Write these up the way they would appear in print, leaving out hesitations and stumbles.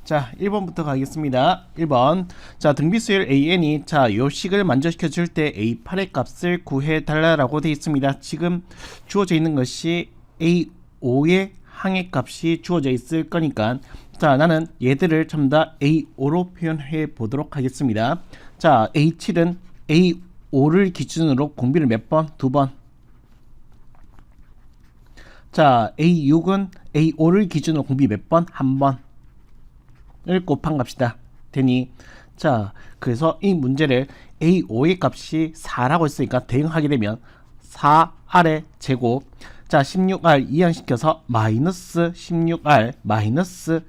자, 1번부터 가겠습니다. 1번. 자, 등비수열 AN이 요 식을 만족시켜 줄 때 A8의 값을 구해 달라라고 되어 있습니다. 지금 주어져 있는 것이 A5의 항의 값이 주어져 있을 거니까 자, 나는 얘들을 전부 다 A5로 표현해 보도록 하겠습니다. 자, A7은 A5를 기준으로 공비를 몇 번? 2번. 자, A6은 A5를 기준으로 공비 몇 번? 1번. 을 곱한 값이다. 되니 자, 그래서 이 문제를 A5의 값이 4라고 했으니까 대응하게 되면 4R의 제곱, 자 16R 이항시켜서 마이너스 16R 마이너스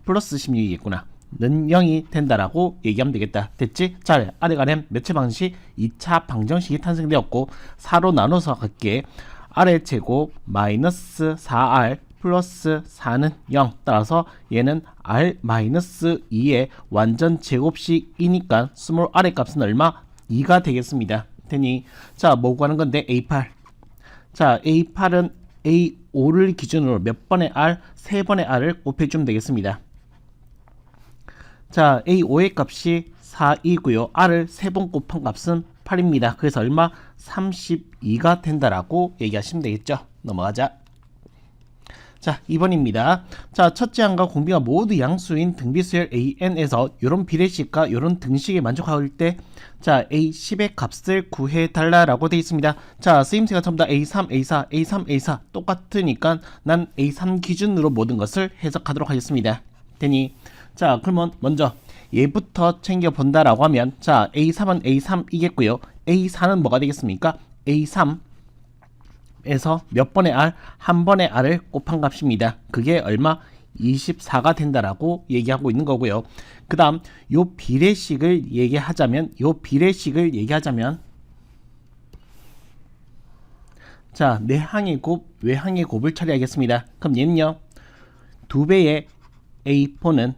플러스 16이겠구나 는 0이 된다라고 얘기하면 되겠다. 됐지? 자, R의 가렘 몇차 방정식? 2차 방정식이 탄생되었고 4로 나눠서 갈게. R의 제곱 마이너스 4R 플러스 4는 0. 따라서 얘는 R-2의 완전 제곱식이니까 스몰 r의 값은 얼마? 2가 되겠습니다. 되니 자, 뭐 구하는 건데? A8. 자, A8은 A5를 기준으로 몇 번의 R? 3번의 R을 곱해주면 되겠습니다. 자, A5의 값이 4이고요. R을 3번 곱한 값은 8입니다. 그래서 얼마? 32가 된다라고 얘기하시면 되겠죠. 넘어가자. 자, 2번입니다. 자, 첫째 항과 공비가 모두 양수인 등비수열 AN에서 이런 비례식과 이런 등식에 만족할 때 자, A10의 값을 구해달라라고 되어 있습니다. 자, 쓰임새가 전부 다 A3, A4, A3, A4 똑같으니까 난 A3 기준으로 모든 것을 해석하도록 하겠습니다. 되니 자, 그러면 먼저 얘부터 챙겨본다라고 하면 자, A3은 A3이겠고요. A4는 뭐가 되겠습니까? A3 에서 몇 번의 R? 한 번의 R을 곱한 값입니다. 그게 얼마? 24가 된다라고 얘기하고 있는 거고요. 그 다음 요 비례식을 얘기하자면 자, 내항의 곱, 외항의 곱을 처리하겠습니다. 그럼 얘는요 2배의 A4는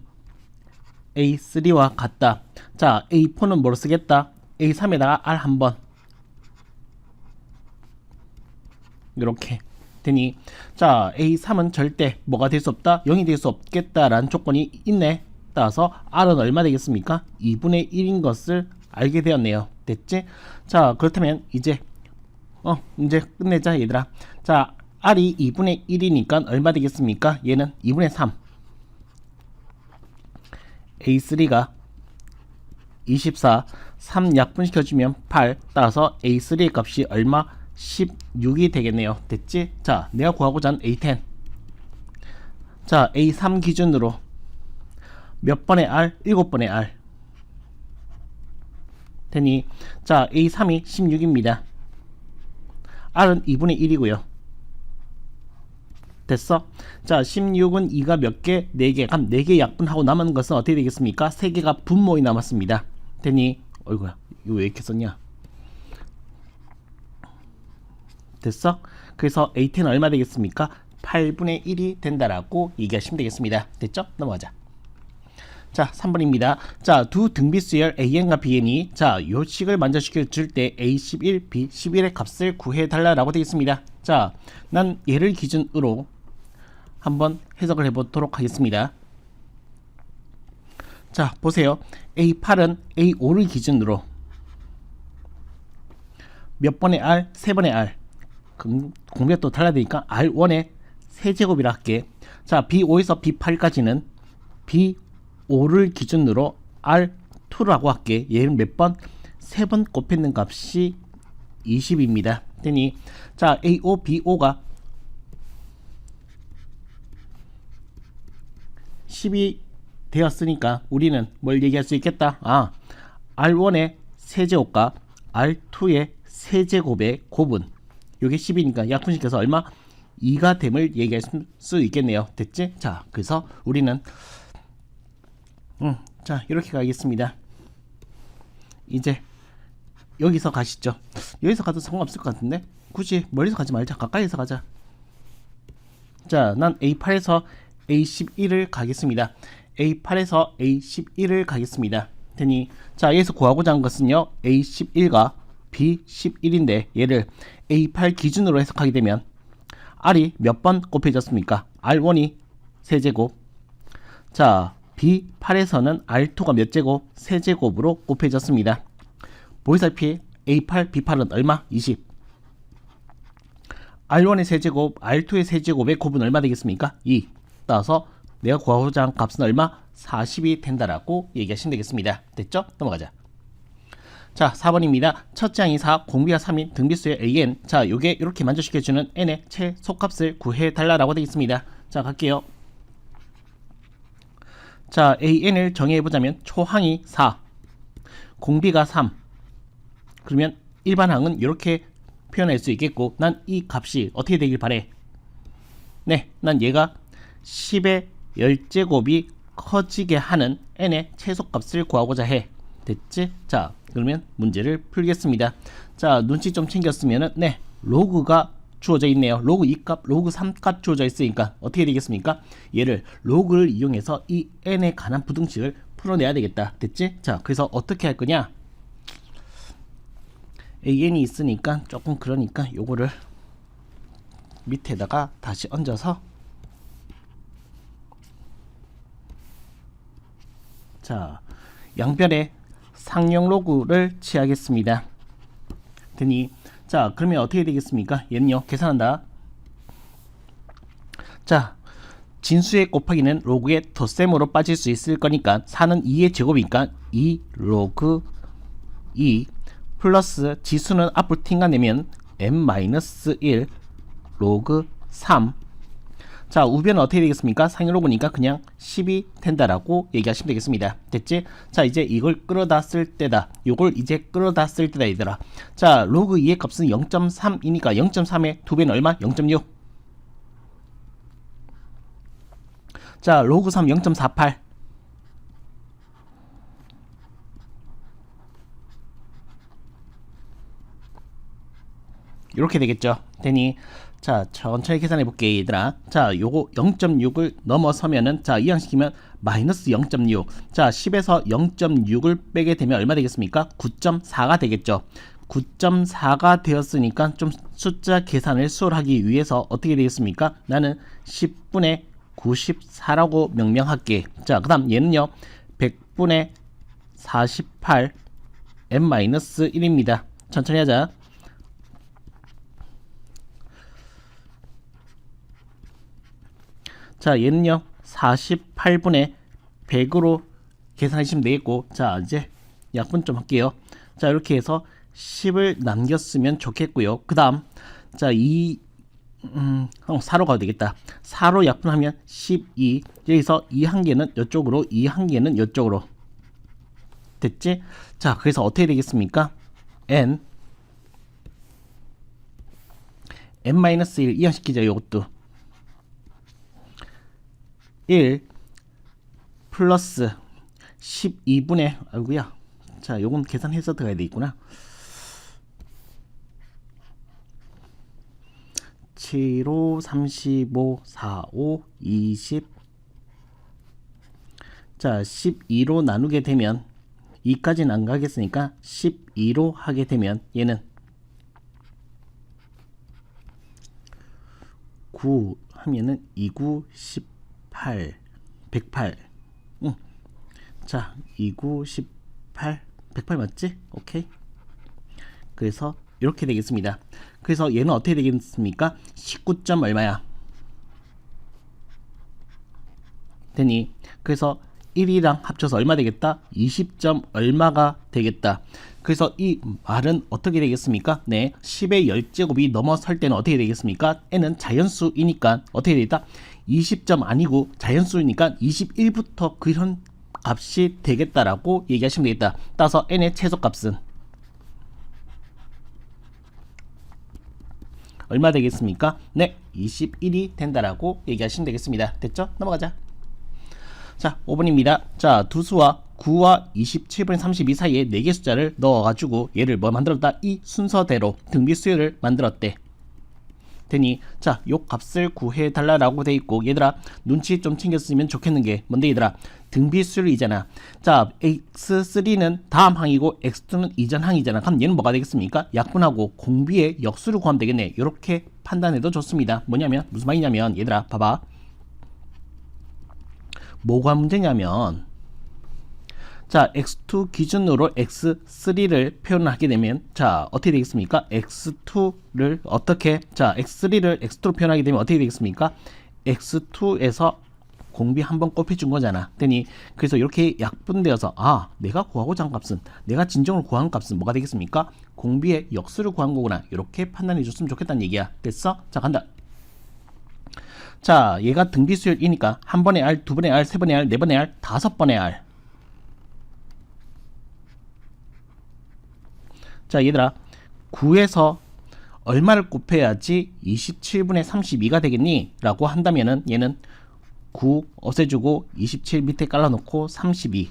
A3와 같다. 자, A4는 뭐로 쓰겠다? A3에다가 R 한번 이렇게 되니 자, A3은 절대 뭐가 될 수 없다? 0이 될 수 없겠다라는 조건이 있네. 따라서 R은 얼마 되겠습니까? 2분의 1인 것을 알게 되었네요. 됐지? 자, 그렇다면 이제 끝내자 얘들아. 자, R이 2분의 1이니까 얼마 되겠습니까? 얘는 2분의 3. A3가 24, 3 약분시켜주면 8. 따라서 A3의 값이 얼마? 16이 되겠네요. 됐지? 자, 내가 구하고자 하는 A10. 자, A3 기준으로 몇 번의 R? 7번의 R. 되니 자, A3이 16입니다. R은 2분의 1이고요. 됐어? 자, 16은 2가 몇 개? 4개. 그럼 4개 약분하고 남은 것은 어떻게 되겠습니까? 3개가 분모이 남았습니다. 되니 어이구야, 이거 왜 이렇게 썼냐? 됐어? 그래서 A10은 얼마 되겠습니까? 8분의 1이 된다라고 얘기하시면 되겠습니다. 됐죠? 넘어가자. 자, 3번입니다. 자, 두 등비수열 AN과 BN이 자, 요 식을 만족시켜 줄 때 A11, B11의 값을 구해달라라고 되어 있습니다. 자, 난 얘를 기준으로 한번 해석을 해보도록 하겠습니다. 자, 보세요. A8은 A5를 기준으로 몇 번의 R? 3번의 R. 공비가 또 달라야 되니까 R1의 세제곱이라 할게. 자, B5에서 B8까지는 B5를 기준으로 R2라고 할게. 얘는 몇 번? 3번 곱했는 값이 20입니다. 되니 자, A5, B5가 10이 되었으니까 우리는 뭘 얘기할 수 있겠다? 아, R1의 세제곱과 R2의 세제곱의 곱은 요게 10이니까 약분시켜서 얼마? 2가 됨을 얘기할 수 있겠네요. 됐지? 자, 그래서 우리는 자, 이렇게 가겠습니다. 이제 여기서 가시죠. 여기서 가도 상관없을 것 같은데 굳이 멀리서 가지 말자. 가까이서 가자. 자, 난 A8에서 A11을 가겠습니다. A8에서 A11을 가겠습니다. 되니 자, 여기서 구하고자 한 것은요 A11과 B11인데 얘를 A8 기준으로 해석하게 되면 R이 몇 번 곱해졌습니까? R1이 세제곱, 자 B8에서는 R2가 몇 제곱? 세제곱으로 곱해졌습니다. 보이다시피 A8, B8은 얼마? 20. R1의 세제곱, R2의 세제곱의 곱은 얼마 되겠습니까? 2. 따라서 내가 구하고자 한 값은 얼마? 40이 된다라고 얘기하시면 되겠습니다. 됐죠? 넘어가자. 자, 4번입니다. 첫째 항이 4, 공비가 3인 등비수의 AN. 자, 요게 이렇게 만족시켜주는 N의 최소값을 구해달라라고 되겠습니다. 자, 갈게요. 자, AN을 정의해보자면 초항이 4, 공비가 3. 그러면 일반항은 이렇게 표현할 수 있겠고, 난 이 값이 어떻게 되길 바래? 네, 난 얘가 10의 10제곱이 커지게 하는 n의 최소값을 구하고자 해. 됐지? 자, 그러면 문제를 풀겠습니다. 자, 눈치 좀 챙겼으면은, 네, 로그가 주어져 있네요. 로그 2값, 로그 3값 주어져 있으니까 어떻게 되겠습니까? 얘를 로그를 이용해서 이 n에 관한 부등식을 풀어내야 되겠다. 됐지? 자, 그래서 어떻게 할 거냐? an이 있으니까 조금 그러니까 요거를 밑에다가 다시 얹어서, 자, 양변에 상용 로그를 취하겠습니다. 되니, 자, 그러면 어떻게 되겠습니까? 얘는요, 계산한다. 자, 진수의 곱하기는 로그의 덧셈으로 빠질 수 있을 거니까 4는 2의 제곱이니까 2 로그 2 플러스 지수는 앞으로 튕겨내면 n-1 로그 3. 자, 우변은 어떻게 되겠습니까? 상용 로그니까 그냥 10이 된다라고 얘기하시면 되겠습니다. 됐지? 자, 이제 이걸 끌어다 쓸 때다. 요걸 이제 끌어다 쓸 때다, 얘들아. 자, 로그 2의 값은 0.3이니까 0.3의 2배는 얼마? 0.6. 자, 로그 3 0.48. 이렇게 되겠죠. 되니, 자, 천천히 계산해 볼게, 얘들아. 자, 요거 0.6을 넘어서면은, 자, 이항시키면 마이너스 0.6. 자, 10에서 0.6을 빼게 되면 얼마 되겠습니까? 9.4가 되겠죠. 9.4가 되었으니까 좀 숫자 계산을 수월하기 위해서 어떻게 되겠습니까? 나는 10분의 94라고 명명할게. 자, 그 다음 얘는요, 100분의 48 n-1입니다. 천천히 하자. 자, 얘는요 48분의 100으로 계산하시면 되겠고, 자, 이제 약분 좀 할게요. 자, 이렇게 해서 10을 남겼으면 좋겠고요. 그 다음, 자, 4로 가도 되겠다. 4로 약분하면 12. 여기서 2한개는 이쪽으로, 2한개는 이쪽으로. 됐지? 자, 그래서 어떻게 되겠습니까? n-1 이항시키자. 이것도 1 플러스 12분의, 아이고야, 자, 요건 계산해서 들어가야 되겠구나. 7, 5, 35, 4, 5, 20. 자, 12로 나누게 되면 2까지는 안 가겠으니까 12로 하게 되면 얘는 9 하면은 2, 9, 18, 108. 자, 2, 9, 18, 108 맞지? 오케이. 그래서 이렇게 되겠습니다. 그래서 얘는 어떻게 되겠습니까? 19점 얼마야? 되니, 그래서 1이랑 합쳐서 얼마 되겠다? 20점 얼마가 되겠다. 그래서 이 말은 어떻게 되겠습니까? 네, 10의 10제곱이 넘어설 때는 어떻게 되겠습니까? n은 자연수이니까 어떻게 되겠다? 20점 아니고 자연수이니까 21부터 그런 값이 되겠다라고 얘기하시면 되겠다. 따라서 n의 최소값은 얼마 되겠습니까? 네, 21이 된다라고 얘기하시면 되겠습니다. 됐죠? 넘어가자. 자, 5번입니다. 자, 두 수와 9와 27분의 32 사이에 4개 숫자를 넣어가지고 얘를 뭐 만들었다? 이 순서대로 등비수열을 만들었대. 되니, 자, 요 값을 구해달라고 돼 있고, 얘들아, 눈치 좀 챙겼으면 좋겠는 게 뭔데, 얘들아? 등비수열이잖아. 자, x3는 다음 항이고 x2는 이전 항이잖아. 그럼 얘는 뭐가 되겠습니까? 약분하고 공비의 역수를 구하면 되겠네. 이렇게 판단해도 좋습니다. 뭐냐면, 무슨 말이냐면, 얘들아, 봐봐. 뭐가 문제냐면 자 x2 기준으로 x3를 표현하게 되면 자 어떻게 되겠습니까? x2를 어떻게 자 x3를 x2로 표현하게 되면 어떻게 되겠습니까? x2에서 공비 한번 꼽혀준 거잖아. 되니 그래서 이렇게 약분되어서 아 내가 구하고자 한 값은 내가 진정으로 구한 값은 뭐가 되겠습니까? 공비의 역수를 구한 거구나. 이렇게 판단해 줬으면 좋겠다는 얘기야. 됐어? 자 간다. 자 얘가 등비 수열이니까 한 번의 R, 두 번의 R, 세 번의 R, 네 번의 R, 다섯 번의 R. 자 얘들아 9에서 얼마를 곱해야지 27분의 32가 되겠니? 라고 한다면은 얘는 9 없애주고 27 밑에 깔아놓고 32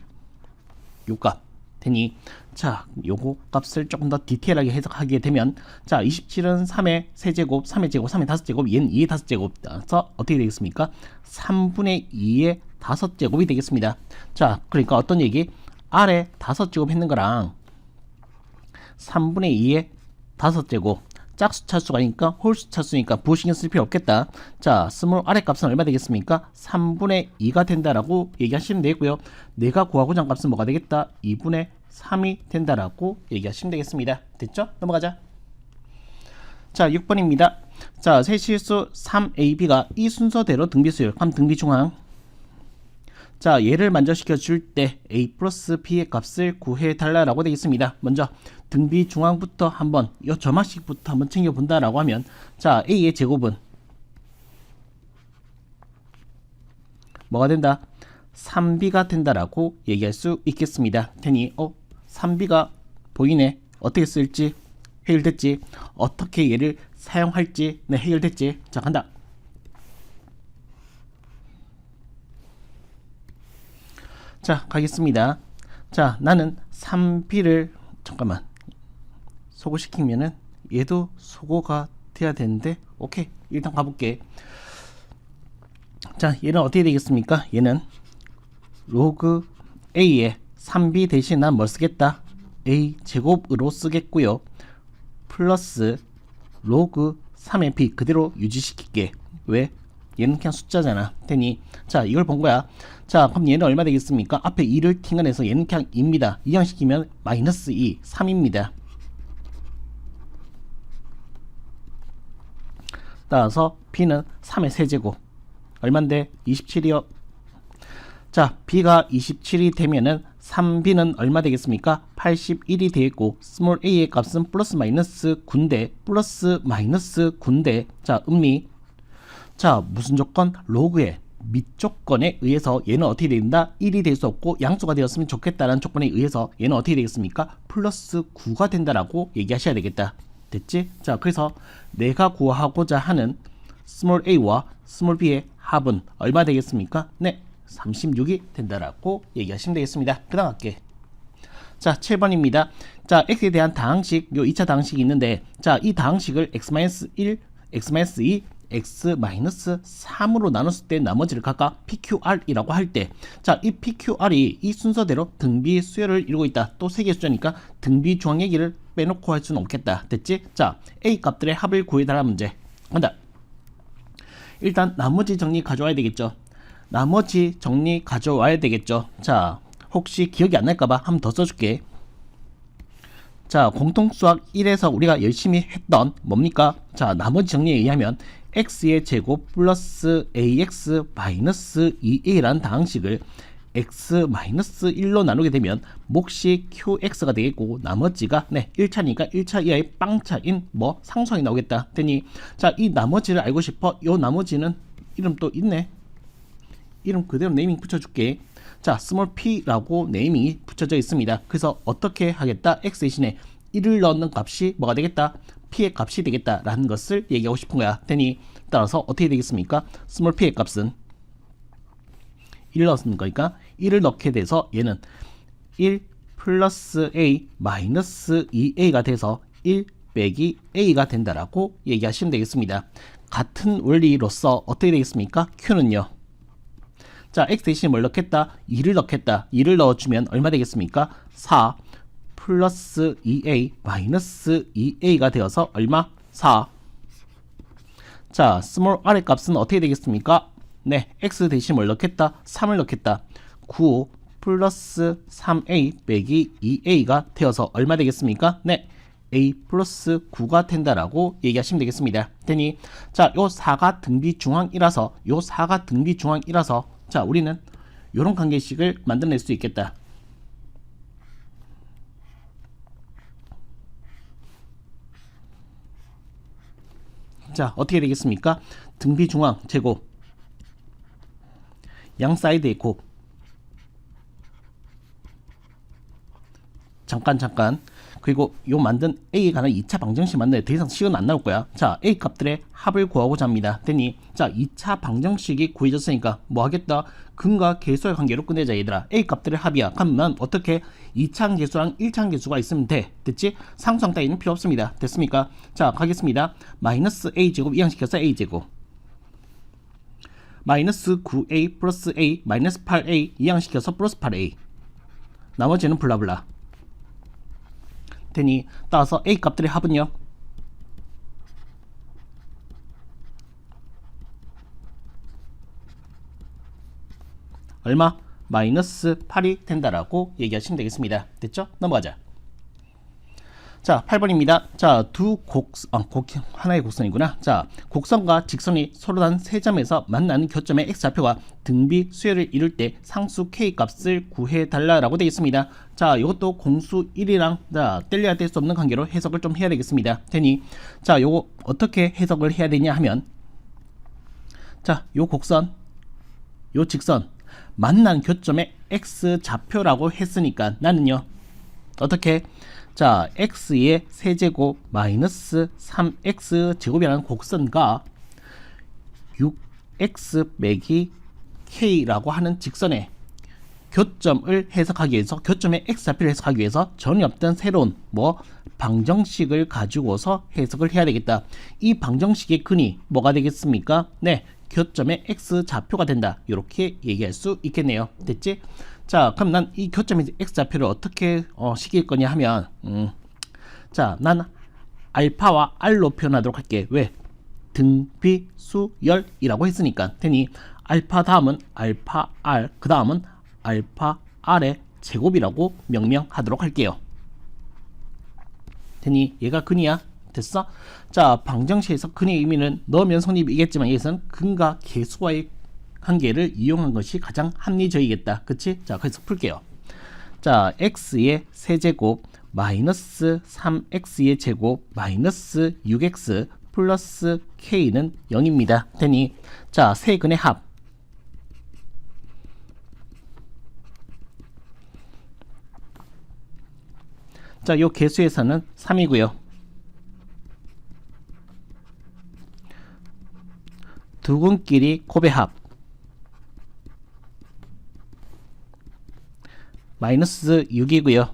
요값 되니 자 요거 값을 조금 더 디테일하게 해석하게 되면 자 27은 3의 세제곱 3의 제곱 3의 5제곱 얘는 2의 5제곱 따라서 어떻게 되겠습니까? 3분의 2의 5제곱이 되겠습니다. 자 그러니까 어떤 얘기? R에 5제곱 했는 거랑 3분의 2의 5제곱 짝수 차수가 아니니까 홀수 차수니까 부호 신경 쓸 필요 없겠다. 자 스몰 R의 값은 얼마 되겠습니까? 3분의 2가 된다라고 얘기하시면 되고요. 내가 구하고자 한 값은 뭐가 되겠다? 2분의 3이 된다라고 얘기하시면 되겠습니다. 됐죠? 넘어가자. 자 6번입니다. 자 세실수 3AB가 이 순서대로 등비수열 그럼 등비중앙 자 얘를 만족시켜 줄 때 A 플러스 B의 값을 구해달라 라고 되겠습니다. 먼저 등비 중앙부터 한번 이 점화식부터 한번 챙겨본다 라고 하면 자 A의 제곱은 뭐가 된다? 3B가 된다 라고 얘기할 수 있겠습니다. 테니 3B가 보이네. 어떻게 쓸지 해결됐지. 어떻게 얘를 사용할지 네 해결됐지. 자 간다. 자 가겠습니다. 자 나는 3B를 잠깐만 소거시키면은 얘도 소거가 돼야 되는데 오케이 일단 가볼게. 자 얘는 어떻게 되겠습니까? 얘는 로그 A에 3B 대신 난 뭘 쓰겠다? A 제곱으로 쓰겠고요. 플러스 로그 3의 B 그대로 유지시킬게. 왜? 얘는 그냥 숫자잖아. 되니 자 이걸 본 거야. 자 그럼 얘는 얼마 되겠습니까? 앞에 2를 팅해내서 얘는 그냥 2입니다. 이항시키면 마이너스 2 3입니다. 따라서 B는 3의 세제곱 얼만데? 27이요. 자 B가 27이 되면은 3B는 얼마 되겠습니까? 81이 되겠고 스몰 a의 값은 플러스 마이너스 9인데 플러스 마이너스 9인데 자 음미 자 무슨 조건? 로그의 밑조건에 의해서 얘는 어떻게 된다? 1이 될 수 없고 양수가 되었으면 좋겠다는 조건에 의해서 얘는 어떻게 되겠습니까? 플러스 9가 된다라고 얘기하셔야 되겠다. 됐지? 자 그래서 내가 구하고자 하는 스몰 a와 스몰 b의 합은 얼마 되겠습니까? 네 36이 된다라고 얘기하시면 되겠습니다. 그 다음 할게. 자 7번입니다. 자 x에 대한 다항식 요 2차 다항식이 있는데 자 이 다항식을 x-1 x-2 x-3으로 나눴을 때 나머지를 각각 PQR이라고 할 때 자 이 PQR이 이 순서대로 등비 수열을 이루고 있다. 또 세 개의 숫자니까 등비 중앙 얘기를 빼놓고 할 수는 없겠다. 됐지? 자 A 값들의 합을 구해달라 문제 간다. 일단 나머지 정리 가져와야 되겠죠. 나머지 정리 가져와야 되겠죠. 자 혹시 기억이 안 날까봐 한 번 더 써줄게. 자 공통수학 1에서 우리가 열심히 했던 뭡니까? 자 나머지 정리에 의하면 x의 제곱 플러스 ax 마이너스 2a라는 다항식을 x-1로 나누게 되면 몫이 qx가 되겠고 나머지가 네 1차니까 1차 이하의 빵차인 뭐 상수항이 나오겠다. 되니 자 이 나머지를 알고 싶어. 요 나머지는 이름 또 있네. 이름 그대로 네이밍 붙여줄게. 자 스몰 p라고 네이밍이 붙여져 있습니다. 그래서 어떻게 하겠다? x 대신에 1을 넣는 값이 뭐가 되겠다? p의 값이 되겠다 라는 것을 얘기하고 싶은 거야. 되니 따라서 어떻게 되겠습니까? 스몰 p의 값은 1을 넣는 거니까 1을 넣게 돼서 얘는 1 플러스 a 마이너스 2a가 돼서 1 빼기 a가 된다라고 얘기하시면 되겠습니다. 같은 원리로서 어떻게 되겠습니까? q는요. 자 x 대신에 뭘 넣겠다? 2를 넣겠다. 2를 넣어주면 얼마 되겠습니까? 4 플러스 2a 마이너스 2a가 되어서 얼마? 4. 자 스몰 r의 값은 어떻게 되겠습니까? 네, x 대신 뭘 넣겠다? 3을 넣겠다. 9 플러스 3a 빼기 2a가 되어서 얼마 되겠습니까? 네, a 플러스 9가 된다라고 얘기하시면 되겠습니다. 되니 자, 요 4가 등비 중앙이라서 자, 우리는 요런 관계식을 만들어낼 수 있겠다. 자, 어떻게 되겠습니까? 등비 중앙 제곱 양 사이드의 곱 잠깐 그리고 요 만든 A에 관한 2차 방정식 만드는데 더 이상 식은 안 나올 거야. 자, A 값들의 합을 구하고자 합니다. 되니 자, 2차 방정식이 구해졌으니까 뭐 하겠다? 근과 계수의 관계로 끝내자 얘들아. A 값들의 합이야. 그러면 어떻게 2차 계수랑 1차 계수가 있으면 돼. 됐지? 상수항 따위는 필요 없습니다. 됐습니까? 자, 가겠습니다. 마이너스 A제곱 이항시켜서 A제곱 마이너스 9A 플러스 A 마이너스 8A 이항시켜서 플러스 8A 나머지는 블라블라 되니 따라서 A 값들의 합은요 얼마? 마이너스 8이 된다라고 얘기하시면 되겠습니다. 됐죠? 넘어가자. 자, 8번입니다. 자, 하나의 곡선이구나. 자, 곡선과 직선이 서로 단 세 점에서 만나는 교점의 x좌표가 등비 수열을 이룰 때 상수 k 값을 구해달라라고 되어 있습니다. 자, 이것도 공수 1이랑 뗄려야 될 수 없는 관계로 해석을 좀 해야 되겠습니다. 되니 자, 요거 어떻게 해석을 해야 되냐 하면 자, 요 곡선, 요 직선 만난 교점의 x좌표라고 했으니까 나는요 어떻게 자, x의 세제곱 마이너스 3x 제곱이라는 곡선과 6x 빼기 k라고 하는 직선의 교점을 해석하기 위해서 교점의 x좌표를 해석하기 위해서 전혀 없던 새로운 방정식을 가지고서 해석을 해야 되겠다. 이 방정식의 근이 뭐가 되겠습니까? 네, 교점의 x좌표가 된다. 이렇게 얘기할 수 있겠네요. 됐지? 자, 그럼 난 이 교점의 x좌표를 어떻게 시킬 거냐 하면 자, 난 알파와 r로 표현하도록 할게. 왜? 등비수열이라고 했으니까. 되니 알파 다음은 알파 r 그 다음은 알파 r의 제곱이라고 명명하도록 할게요. 되니 얘가 근이야. 됐어? 자, 방정식에서 근의 의미는 넣으면 성립이겠지만 여기서는 근과 계수와의 관계를 이용한 것이 가장 합리적이겠다. 그치? 자, 그래서 풀게요. 자, x의 세제곱 마이너스 3x의 제곱 마이너스 6x 플러스 k는 0입니다. 되니 자, 세 근의 합 자, 요 개수에서는 3이고요. 두 근끼리 곱의 합 마이너스 6이고요.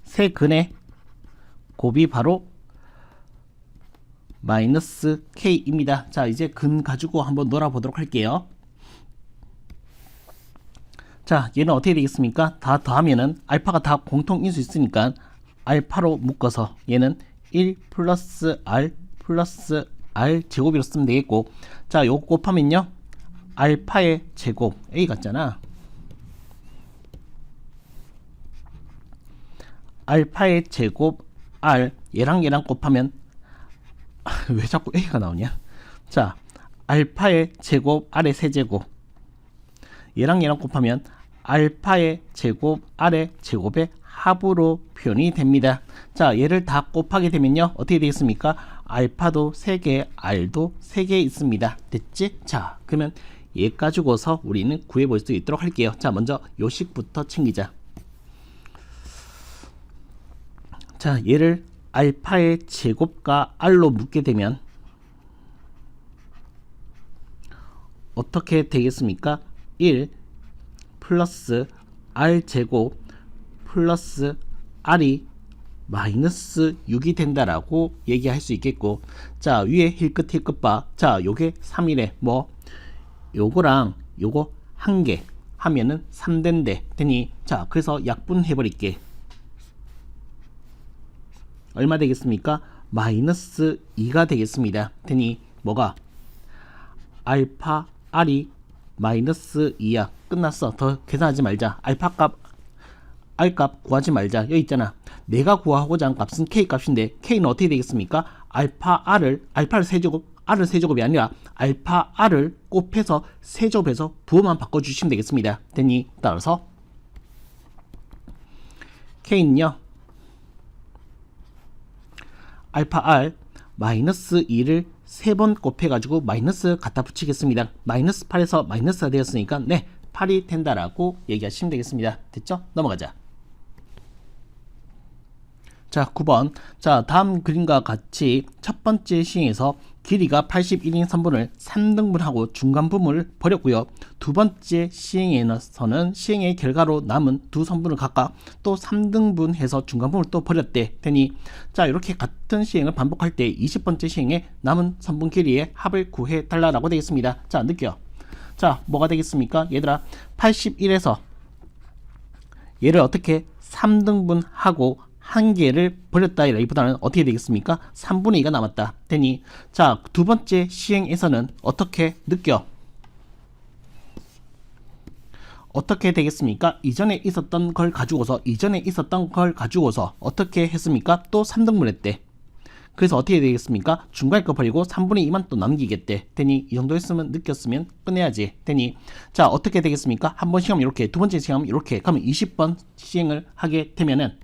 세 근의 곱이 바로 마이너스 k입니다. 자, 이제 근 가지고 한번 놀아보도록 할게요. 자, 얘는 어떻게 되겠습니까? 다 더하면은 알파가 다 공통인수 있으니까 알파로 묶어서 얘는 1 플러스 r 플러스 r 제곱으로 쓰면 되겠고, 자, 요거 곱하면요 알파의 제곱 a 같잖아. 알파의 제곱 r 얘랑 얘랑 곱하면 왜 자꾸 a가 나오냐? 자, 알파의 제곱 r의 세제곱 얘랑 얘랑 곱하면 알파의 제곱 r의 제곱의 합으로 표현이 됩니다. 자, 얘를 다 곱하게 되면요 어떻게 되겠습니까? 알파도 3개 r도 3개 있습니다. 됐지? 자, 그러면 얘 가지고서 우리는 구해볼 수 있도록 할게요. 자, 먼저 요식부터 챙기자. 자, 얘를 알파의 제곱과 r로 묶게 되면 어떻게 되겠습니까? 1 플러스 r 제곱 플러스 r이 마이너스 6이 된다라고 얘기할 수 있겠고, 자, 위에 힐끗 봐. 자, 요게 3이래. 요거랑 요거 한 개 하면은 3된대. 되니 자, 그래서 약분해 버릴게. 얼마 되겠습니까? 마이너스 2가 되겠습니다. 되니 뭐가? 알파 R이 마이너스 2야. 끝났어. 더 계산하지 말자. 알파 값, R 값 구하지 말자. 여기 있잖아. 내가 구하고자 하는 값은 K 값인데 K는 어떻게 되겠습니까? 알파를 세제곱, R을 세제곱이 아니라 알파 R을 곱해서 세제곱해서 부호만 바꿔주시면 되겠습니다. 됐니? 따라서 K는요, 알파 R 마이너스 2를 3번 곱해가지고 마이너스 갖다 붙이겠습니다. 마이너스 8에서 마이너스가 되었으니까 네, 8이 된다라고 얘기하시면 되겠습니다. 됐죠? 넘어가자. 자, 9번. 자, 다음 그림과 같이 첫 번째 시행에서 길이가 81인 선분을 3등분하고 중간 부분을 버렸고요. 두 번째 시행에서는 시행의 결과로 남은 두 선분을 각각 또 3등분해서 중간 부분을 또 버렸대. 되니 자, 이렇게 같은 시행을 반복할 때 20번째 시행에 남은 선분 길이의 합을 구해 달라라고 되겠습니다. 자, 느껴. 자, 뭐가 되겠습니까? 얘들아, 81에서 얘를 어떻게 3등분하고 한 개를 버렸다 이라기보다는 어떻게 되겠습니까? 3분의 2가 남았다. 되니 자, 두 번째 시행에서는 어떻게 느껴? 어떻게 되겠습니까? 이전에 있었던 걸 가지고서 어떻게 했습니까? 또 3등분 했대. 그래서 어떻게 되겠습니까? 중간에 거 버리고 3분의 2만 또 남기겠대. 되니 이 정도 했으면 느꼈으면 끝내야지. 되니 자, 어떻게 되겠습니까? 한 번 시험 이렇게, 두 번째 시험 이렇게, 그러면 20번 시행을 하게 되면은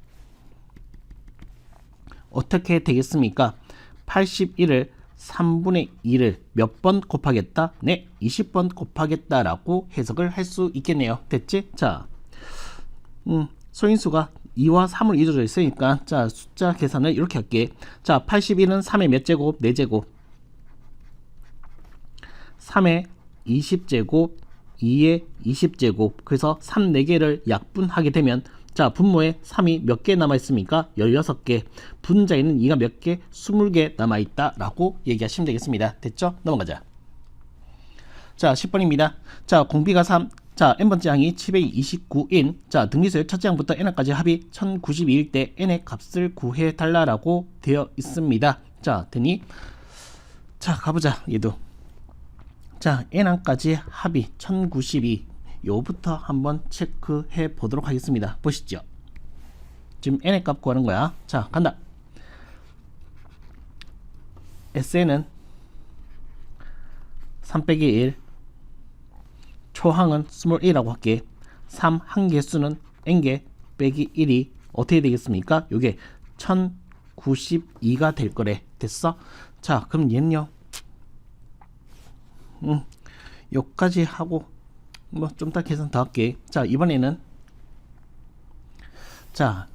어떻게 되겠습니까? 81을 3분의 2를 몇 번 곱하겠다? 네, 20번 곱하겠다라고 해석을 할 수 있겠네요. 됐지? 자, 소인수가 2와 3을 이루어져 있으니까 자, 숫자 계산을 이렇게 할게. 자, 81은 3의 몇 제곱? 4제곱. 3의 20제곱, 2의 20제곱. 그래서 3, 4개를 약분하게 되면 자, 분모에 3이 몇 개 남아있습니까? 16개. 분자에는 2가 몇 개? 20개 남아있다 라고 얘기하시면 되겠습니다. 됐죠? 넘어가자. 자, 10번입니다. 자, 공비가 3. 자, n번째 항이 729인 자, 등비수의 첫째 항부터 n까지 합이 1092일 때 n의 값을 구해달라라고 되어 있습니다. 자, 되니 자, 가보자. 얘도 자, n항까지 합이 1092 요부터 한번 체크해 보도록 하겠습니다. 보시죠. 지금 n의 값 구하는 거야. 자, 간다. SN은 3 빼기 1, 초항은 21이라고 할게. 3 한 개수는 n개 빼기 1이 어떻게 되겠습니까? 요게 1092가 될 거래. 됐어? 자, 그럼 얘는요, 요까지 하고 뭐 좀 이따 계산 더 할게. 자, 이번에는 자,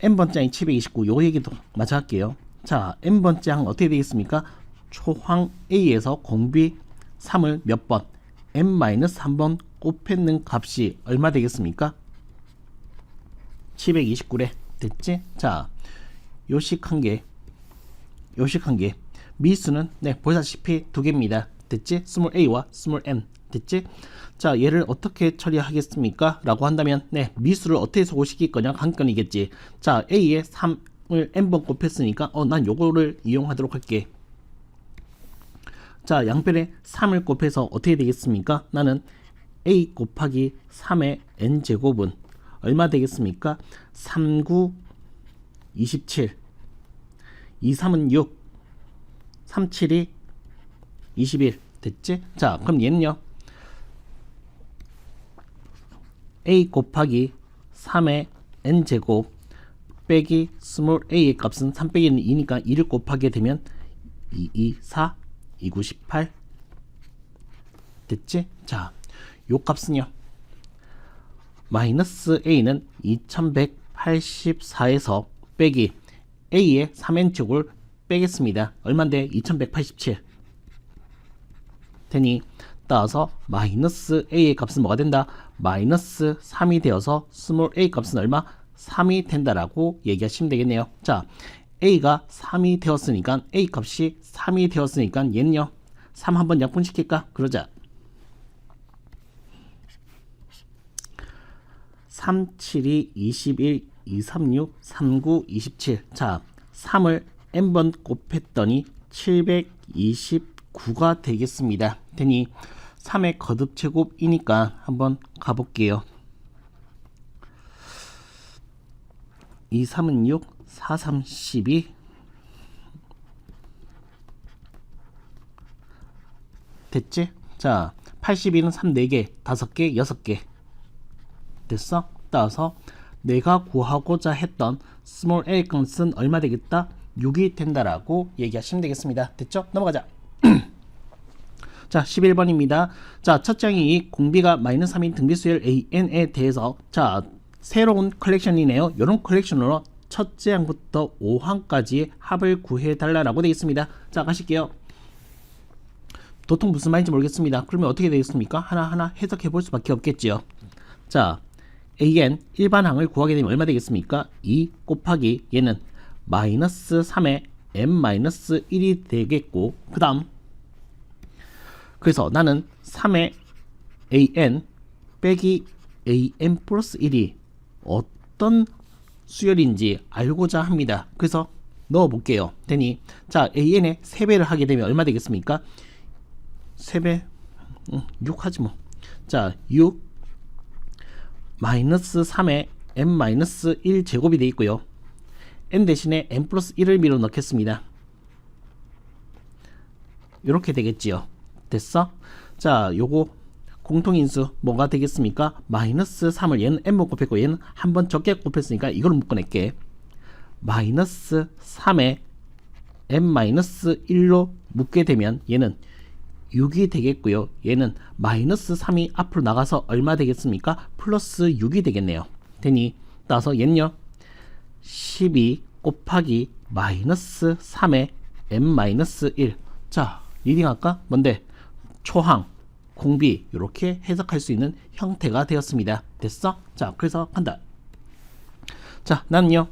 n번째 항이 729 요 얘기도 마저 할게요. 자, n번째 항 어떻게 되겠습니까? 초항 A에서 공비 3을 몇 번? n-3번 곱했는 값이 얼마 되겠습니까? 729래. 됐지? 자, 요식 한 개, 요식 한 개. 미수는 네, 보시다시피 두 개입니다. 됐지? 스몰 a와 스몰 n. 됐지? 자, 얘를 어떻게 처리하겠습니까? 라고 한다면 네, 미수를 어떻게 소개시킬 거냐 한 건이겠지. 자, a에 3을 n번 곱했으니까 난 요거를 이용하도록 할게. 자, 양변에 3을 곱해서 어떻게 되겠습니까? 나는 a 곱하기 3의 n제곱은 얼마 되겠습니까? 3, 9, 27 2, 3은 6 3, 7이 21 됐지? 자, 그럼 얘는요, a 곱하기 3의 n제곱 빼기 스몰 a의 값은 3 빼기는 2니까 2를 곱하게 되면 2, 2, 4 2, 9, 18 됐지? 자, 요 값은요, 마이너스 a는 2184에서 빼기 a의 3n제곱을 빼겠습니다. 얼만데? 2187 되니 따라서 마이너스 a의 값은 뭐가 된다? 마이너스 3이 되어서 스몰 a 값은 얼마? 3이 된다라고 얘기하시면 되겠네요. 자, a가 3이 되었으니까 a 값이 3이 되었으니까 얘는요, 3 한번 약분시킬까? 그러자. 3, 7이 21, 2, 3, 6, 3, 9, 27. 자, 3을 n번 곱했더니 729가 되겠습니다. 되니 3의 거듭 제곱이니까 한번 가볼게요. 2, 3은 6, 4, 3, 12. 됐지? 자, 82는 3, 4개, 5개, 6개. 됐어? 따라서 내가 구하고자 했던 small a 값은 얼마 되겠다? 6이 된다라고 얘기하시면 되겠습니다. 됐죠? 넘어가자. 자, 11번입니다. 자, 첫 장이 공비가 마이너스 3인 등비수열 AN에 대해서 자, 새로운 컬렉션이네요. 이런 컬렉션으로 첫째 항부터 5항까지 합을 구해달라고 되어 있습니다. 자, 가실게요. 도통 무슨 말인지 모르겠습니다. 그러면 어떻게 되겠습니까? 하나하나 해석해 볼 수밖에 없겠지요. 자, AN 일반항을 구하게 되면 얼마 되겠습니까? 2 곱하기 얘는 마이너스 3의 n-1이 되겠고, 그 다음 그래서 나는 3의 an 빼기 an 플러스 1이 어떤 수열인지 알고자 합니다. 그래서 넣어볼게요. 되니 자, an의 3배를 하게 되면 얼마 되겠습니까? 3배 6 하지 뭐. 자, 6 마이너스 3의 n-1 제곱이 되어 있고요. n 대신에 n 플러스 1을 밀어 넣겠습니다. 이렇게 되겠지요. 됐어? 자, 요거 공통인수 뭐가 되겠습니까? 마이너스 3을 얘는 n번 곱했고 얘는 한 번 적게 곱했으니까 이걸 묶어낼게. 마이너스 3에 n-1로 묶게 되면 얘는 6이 되겠고요. 얘는 마이너스 3이 앞으로 나가서 얼마 되겠습니까? 플러스 6이 되겠네요. 되니 따라서 얘는요 12 곱하기 마이너스 3의 n-1. 자, 리딩할까? 뭔데? 초항, 공비 이렇게 해석할 수 있는 형태가 되었습니다. 됐어? 자, 그래서 한다. 자, 나는요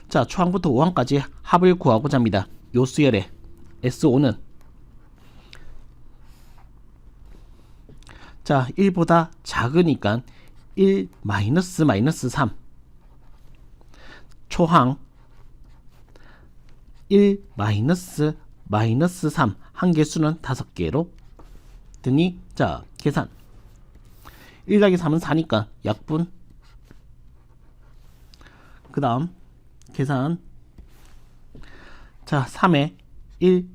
자, 초항부터 5항까지 합을 구하고자 합니다. 요 수열의 SO는 자, 1보다 작으니까 1 마이너스 3 초항 1 마이너스 3 한개수는 5개로 되니 자, 계산 1 더하기 3은 4니까 약분 그 다음 계산 자, 3에 1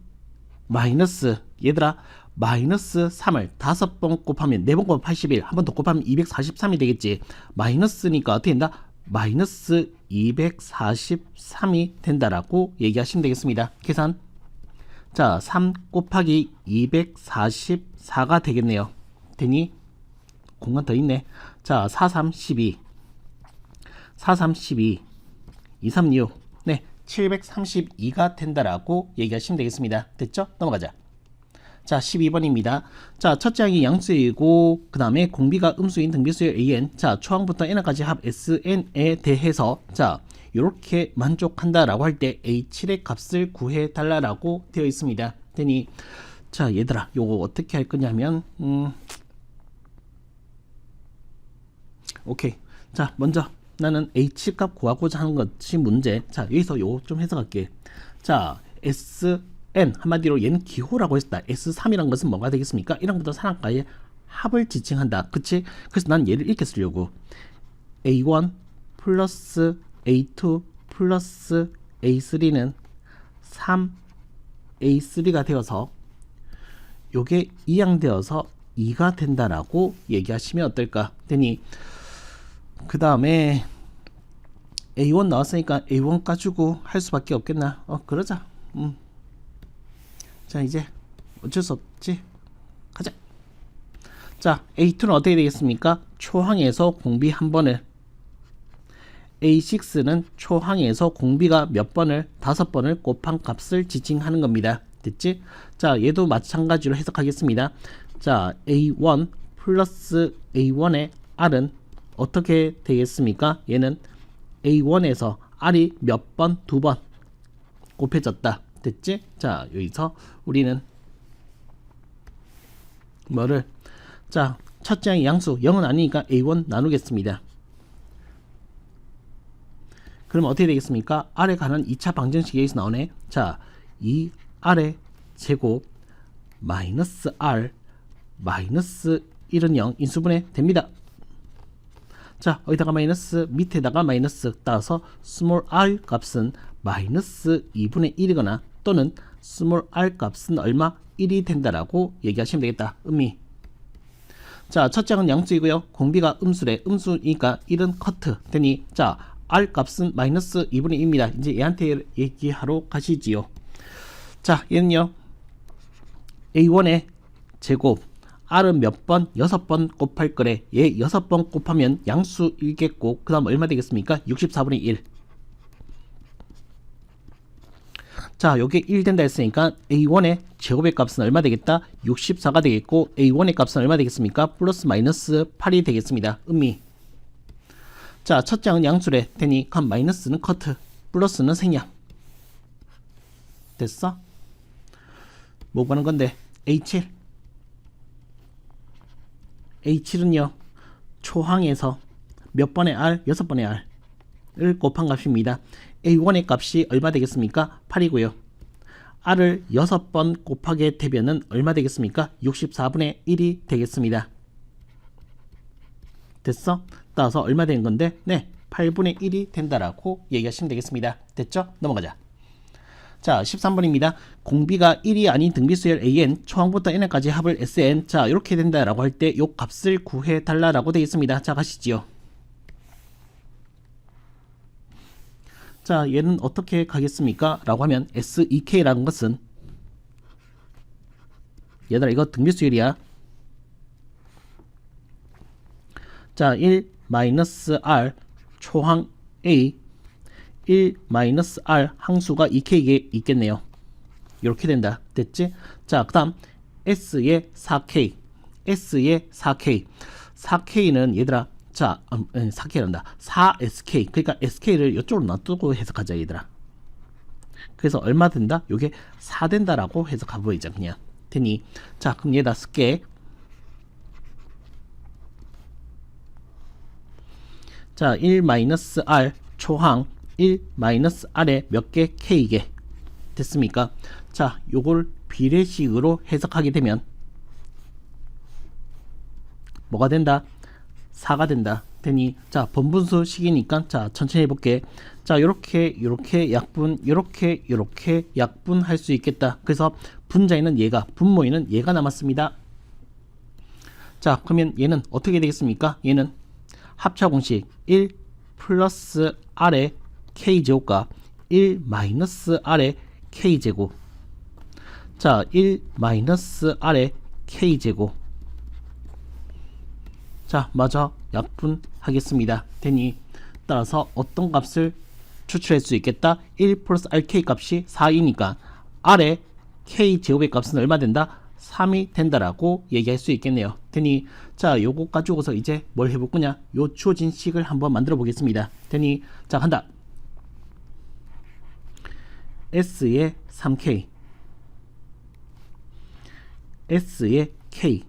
마이너스 얘들아 마이너스 3을 5번 곱하면 4번 곱하면 81 한 번 더 곱하면 243이 되겠지. 마이너스니까 어떻게 된다? 마이너스 243이 된다라고 얘기하시면 되겠습니다. 계산 자, 3 곱하기 244가 되겠네요. 되니 공간 더 있네. 자, 4, 3, 12 4, 3, 12 2, 3, 6 네, 732가 된다라고 얘기하시면 되겠습니다. 됐죠? 넘어가자. 자, 12번입니다. 자, 첫째 항이 양수이고 그 다음에 공비가 음수인 등비수의 an 자, 초항부터 n까지 합 sn에 대해서 자, 이렇게 만족한다라고 할 때 a7의 값을 구해달라고 되어 있습니다. 되니 자, 얘들아 요거 어떻게 할 거냐면 오케이. 자, 먼저 나는 h 값 구하고자 하는 것이 문제. 자, 여기서 요거 좀 해석할게. 자, sn 한마디로 얘는 기호라고 했다. S3이란 것은 뭐가 되겠습니까? 1항부터 4항까지 합을 지칭한다. 그치? 그래서 난 얘를 이렇게 쓰려고 A1 플러스 A2 플러스 A3는 3A3가 되어서 요게 2항 되어서 2가 된다라고 얘기하시면 어떨까? 되니 그 다음에 A1 나왔으니까 A1 가지고 할 수밖에 없겠나? 그러자. 자, 이제 어쩔 수 없지. 가자. 자, A2는 어떻게 되겠습니까? 초항에서 공비 한 번을 A6는 초항에서 공비가 몇 번을 5번을 곱한 값을 지칭하는 겁니다. 됐지? 자, 얘도 마찬가지로 해석하겠습니다. 자, A1 플러스 A1의 R은 어떻게 되겠습니까? 얘는 A1에서 R이 몇 번? 2번 곱해졌다. 됐지? 자, 여기서 우리는 뭐를 자, 첫째 항이 양수 0은 아니니까 A1 나누겠습니다. 그럼 어떻게 되겠습니까? R에 관한 2차 방정식이 여기서 나오네. 자, 이 R의 제곱 마이너스 r 마이너스 1은 0 인수분해 됩니다. 자, 여기다가 마이너스 밑에다가 마이너스 따라서 스몰 r 값은 마이너스 2분의 1이거나 또는 스몰 r 값은 얼마? 1이 된다라고 얘기하시면 되겠다. 의미. 자, 첫째 항은 양수이고요. 공비가 음수래. 음수니까 1은 커트 되니 자, r 값은 마이너스 2분의 1입니다. 이제 얘한테 얘기하러 가시지요. 자, 얘는요. a1의 제곱 r은 몇 번? 6번 곱할 거래. 얘 6번 곱하면 양수이겠고 그 다음 얼마 되겠습니까? 64분의 1. 자, 요게 1 된다 했으니까 a1의 제곱의 값은 얼마 되겠다? 64가 되겠고 a1의 값은 얼마 되겠습니까? 플러스 마이너스 8이 되겠습니다. 의미. 자, 첫째 항은 양수래. 되니 그럼 마이너스는 커트, 플러스는 생략. 됐어? 뭐 보는 건데? A7. A7은요. 초항에서 몇 번의 R? 6번의 R을 곱한 값입니다. A1의 값이 얼마 되겠습니까? 8이고요. R을 6번 곱하게 되면은 얼마 되겠습니까? 64분의 1이 되겠습니다. 됐어? 따라서 얼마 되는 건데? 네, 8분의 1이 된다라고 얘기하시면 되겠습니다. 됐죠? 넘어가자. 자, 13번입니다. 공비가 1이 아닌 등비수열 an, 초항부터 n까지 합을 sn. 자, 이렇게 된다라고 할 때 요 값을 구해달라라고 되겠습니다. 자, 가시지요. 자, 얘는 어떻게 가겠습니까? 라고 하면 SEK라는 것은 얘들아 이거 등비수열이야. 자, 1 마이너스 R 초항 A 1 마이너스 R 항수가 2K에 있겠네요. 이렇게 된다. 됐지? 자, 그 다음 S의 4K S의 4K 4K는 얘들아 자, 4K란다. 4SK. 그러니까 SK를 이쪽으로 놔두고 해석하자, 얘들아. 그래서 얼마 된다? 요게 4 된다라고 해석해보이자, 그냥. 되니. 자, 그럼 얘다 쓸게. 자, 1-R 초항 1-R에 몇 개? K개. 됐습니까? 자, 요걸 비례식으로 해석하게 되면 뭐가 된다? 4가 된다. 되니 자, 번분수 식이니까 자, 천천히 해볼게. 자, 요렇게 약분, 요렇게 약분할 수 있겠다. 그래서 분자에는 얘가, 분모에는 얘가 남았습니다. 자, 그러면 얘는 어떻게 되겠습니까? 얘는 합차 공식 1 플러스 R의 K제곱과 1 마이너스 R의 K제곱. 자, 1 마이너스 R의 K제곱. 자, 마저 약분하겠습니다. 되니 따라서 어떤 값을 추출할 수 있겠다? 1 플러스 RK 값이 4이니까 R의 K제곱의 값은 얼마 된다? 3이 된다라고 얘기할 수 있겠네요. 되니 자, 요거 가지고서 이제 뭘 해볼 거냐? 요 주어진 식을 한번 만들어 보겠습니다. 되니 자, 간다. S의 3K S의 K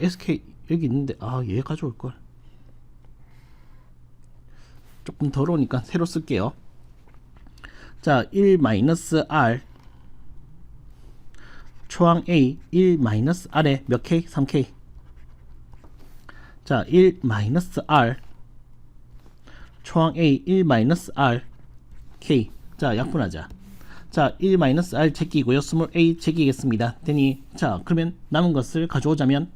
SK 여기 있는데 얘 가져올걸. 조금 더러우니까 새로 쓸게요. 자, 1-R 초항 A 1-R에 몇 K? 3K. 자, 1-R 초항 A 1-R K. 자, 약분하자. 자, 1-R 제끼고요. 스몰 a 제끼겠습니다. 되니 자, 그러면 남은 것을 가져오자면